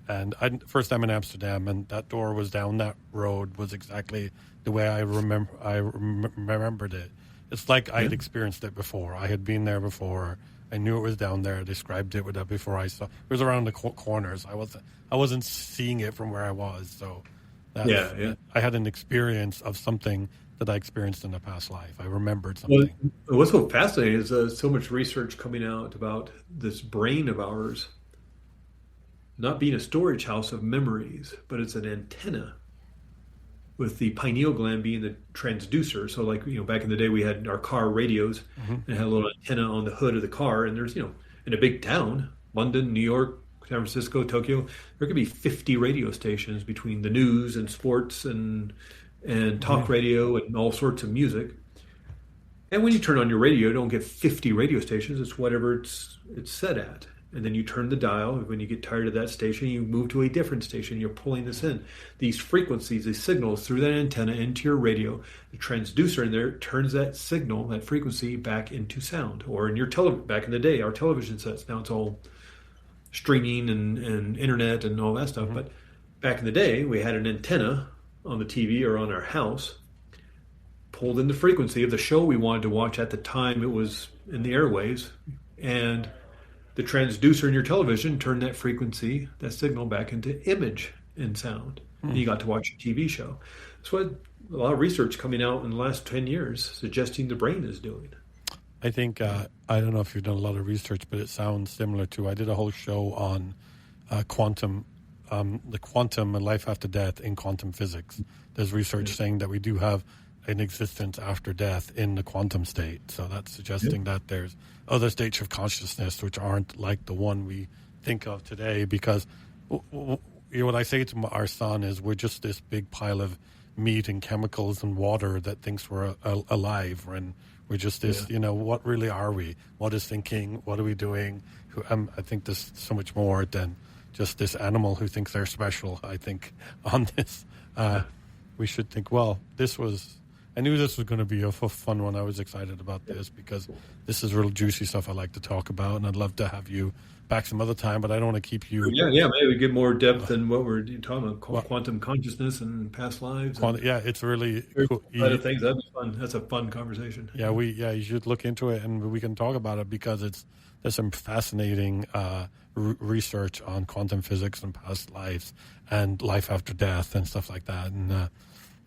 And first time in Amsterdam, and that door was down that road, was exactly the way I remembered it. It's like I had experienced it before. I had been there before. I knew it was down there. I described it with that before I saw. It was around the corners. I wasn't seeing it from where I was. So I had an experience of something that I experienced in a past life. I remembered something. Well, what's so fascinating is so much research coming out about this brain of ours not being a storage house of memories, but it's an antenna, with the pineal gland being the transducer. So back in the day, we had our car radios, and had a little antenna on the hood of the car. And there's, in a big town, London, New York, San Francisco, Tokyo, there could be 50 radio stations between the news and sports and talk radio and all sorts of music. And when you turn on your radio, you don't get 50 radio stations. It's whatever it's set at. And then you turn the dial. When you get tired of that station, you move to a different station. You're pulling this in. These frequencies, these signals through that antenna into your radio. The transducer in there turns that signal, that frequency, back into sound. Or in your back in the day, our television sets. Now it's all streaming and internet and all that stuff. But back in the day, we had an antenna on the TV or on our house, pulled in the frequency of the show we wanted to watch at the time it was in the airwaves, and the transducer in your television turned that frequency, that signal, back into image and sound. And you got to watch a TV show. That's what a lot of research coming out in the last 10 years suggesting the brain is doing. I think, I don't know if you've done a lot of research, but it sounds similar to, I did a whole show on quantum, the quantum and life after death in quantum physics. There's research saying that we do have an existence after death in the quantum state. So that's suggesting that there's other states of consciousness which aren't like the one we think of today, because what I say to our son is, we're just this big pile of meat and chemicals and water that thinks we're alive, and we're just this, what really are we? What is thinking? What are we doing? I think there's so much more than just this animal who thinks they're special. I think on this, we should think, well, I knew this was going to be a fun one. I was excited about this because this is real juicy stuff I like to talk about, and I'd love to have you back some other time, but I don't want to keep you. Yeah, maybe get more depth than what we're talking about, quantum consciousness and past lives. It's really cool. Side of things, that'd be fun. That's a fun conversation. You should look into it, and we can talk about it because there's some fascinating research on quantum physics and past lives and life after death and stuff like that. And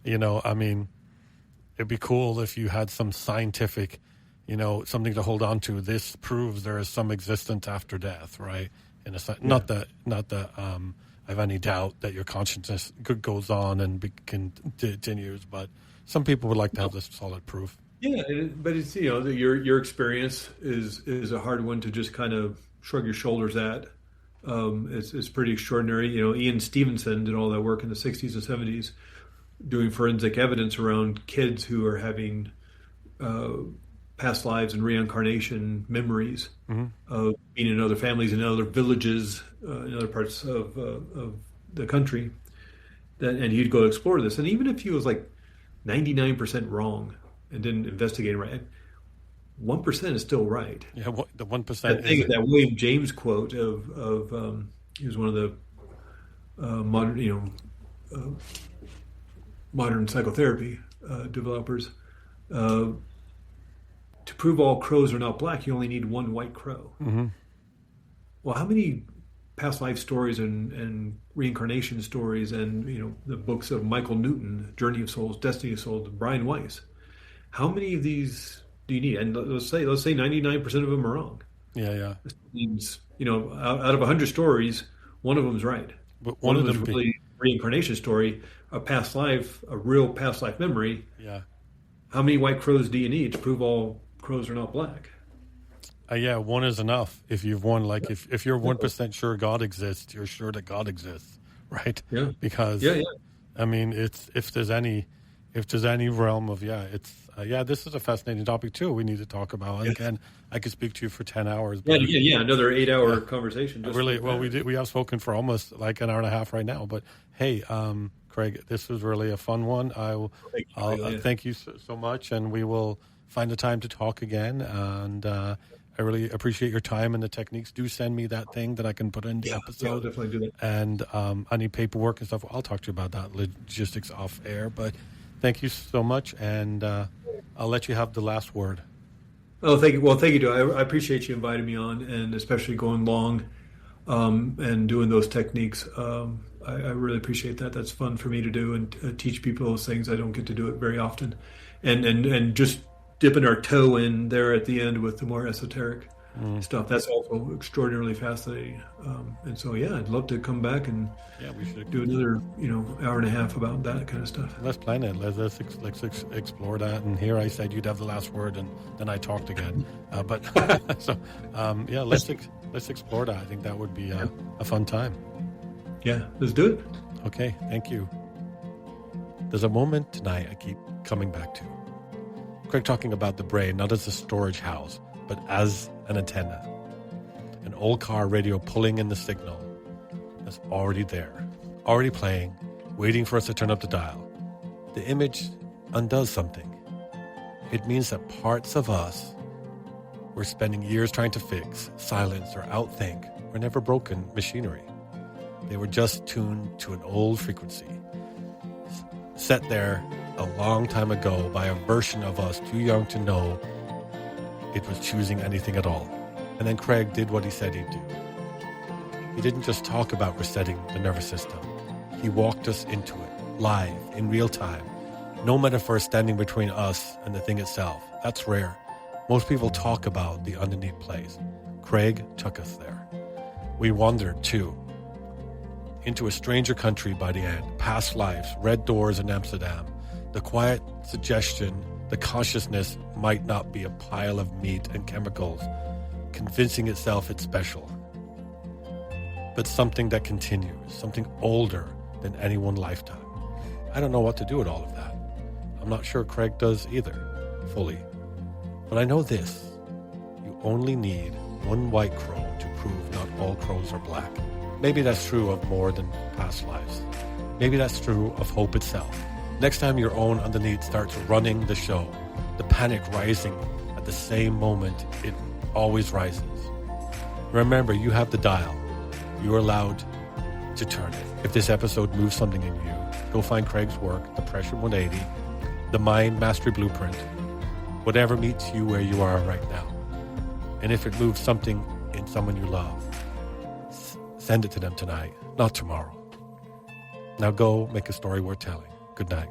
it'd be cool if you had some scientific, something to hold on to. This proves there is some existence after death, right? Not that I have any doubt that your consciousness goes on and continues, but some people would like to have this solid proof. Yeah, but it's your experience is a hard one to just kind of shrug your shoulders at. It's pretty extraordinary. Ian Stevenson did all that work in the 60s and 70s, doing forensic evidence around kids who are having past lives and reincarnation memories of being in other families, in other villages, in other parts of the country. And he'd go explore this. And even if he was like 99% wrong and didn't investigate right, 1% is still right. Yeah, the 1%. That William James quote of he was one of the modern psychotherapy developers. To prove all crows are not black, you only need one white crow. Mm-hmm. Well, how many past life stories and reincarnation stories and the books of Michael Newton, Journey of Souls, Destiny of Souls, Brian Weiss? How many of these do you need? And let's say 99% of them are wrong. Yeah. This means out of 100 stories, one of them's right. But one of them is really reincarnation story, a past life, a real past life memory. Yeah. How many white crows do you need to prove all crows are not black? One is enough. If you've won, like if you're 1% sure God exists, you're sure that God exists, right? Yeah. Because I mean, if there's any realm of this is a fascinating topic too. We need to talk about. Yes. Again, I could speak to you for 10 hours. But another 8-hour conversation. Really, we have spoken for almost like an hour and a half right now. But hey, Craig, this was really a fun one. I'll thank you so much, and we will find a time to talk again. And I really appreciate your time and the techniques. Do send me that thing that I can put in the episode. Yeah, I'll definitely do that. And I need paperwork and stuff. I'll talk to you about that logistics off air. But thank you so much, and I'll let you have the last word. Oh, thank you. Well, thank you, Joe. I appreciate you inviting me on, and especially going long and doing those techniques. I really appreciate that. That's fun for me to do and teach people those things. I don't get to do it very often. And just dipping our toe in there at the end with the more esoteric stuff. That's also extraordinarily fascinating. And so, I'd love to come back and we should do another, hour and a half about that kind of stuff. Let's plan it. Let's explore that. And here I said you'd have the last word, and then I talked again. Let's explore that. I think that would be a fun time. Yeah, let's do it. Okay, thank you. There's a moment tonight I keep coming back to. Craig talking about the brain not as a storage house, but as an antenna. An old car radio pulling in the signal that's already there, already playing, waiting for us to turn up the dial. The image undoes something. It means that parts of us we're spending years trying to fix, silence, or outthink were never broken machinery. They were just tuned to an old frequency, set there a long time ago by a version of us too young to know it was choosing anything at all. And then Craig did what he said he'd do. He didn't just talk about resetting the nervous system. He walked us into it, live, in real time. No metaphor standing between us and the thing itself. That's rare. Most people talk about the underneath place. Craig took us there. We wandered, too, into a stranger country by the end, past lives, red doors in Amsterdam, the quiet suggestion the consciousness might not be a pile of meat and chemicals, convincing itself it's special, but something that continues, something older than any one lifetime. I don't know what to do with all of that. I'm not sure Craig does either, fully. But I know this, you only need one white crow to prove not all crows are black. Maybe that's true of more than past lives. Maybe that's true of hope itself. Next time your own underneath starts running the show, the panic rising at the same moment it always rises. Remember, you have the dial. You're allowed to turn it. If this episode moves something in you, go find Craig's work, The Pressure 180, The Mind Mastery Blueprint, whatever meets you where you are right now. And if it moves something in someone you love, send it to them tonight, not tomorrow. Now go make a story worth telling. Good night.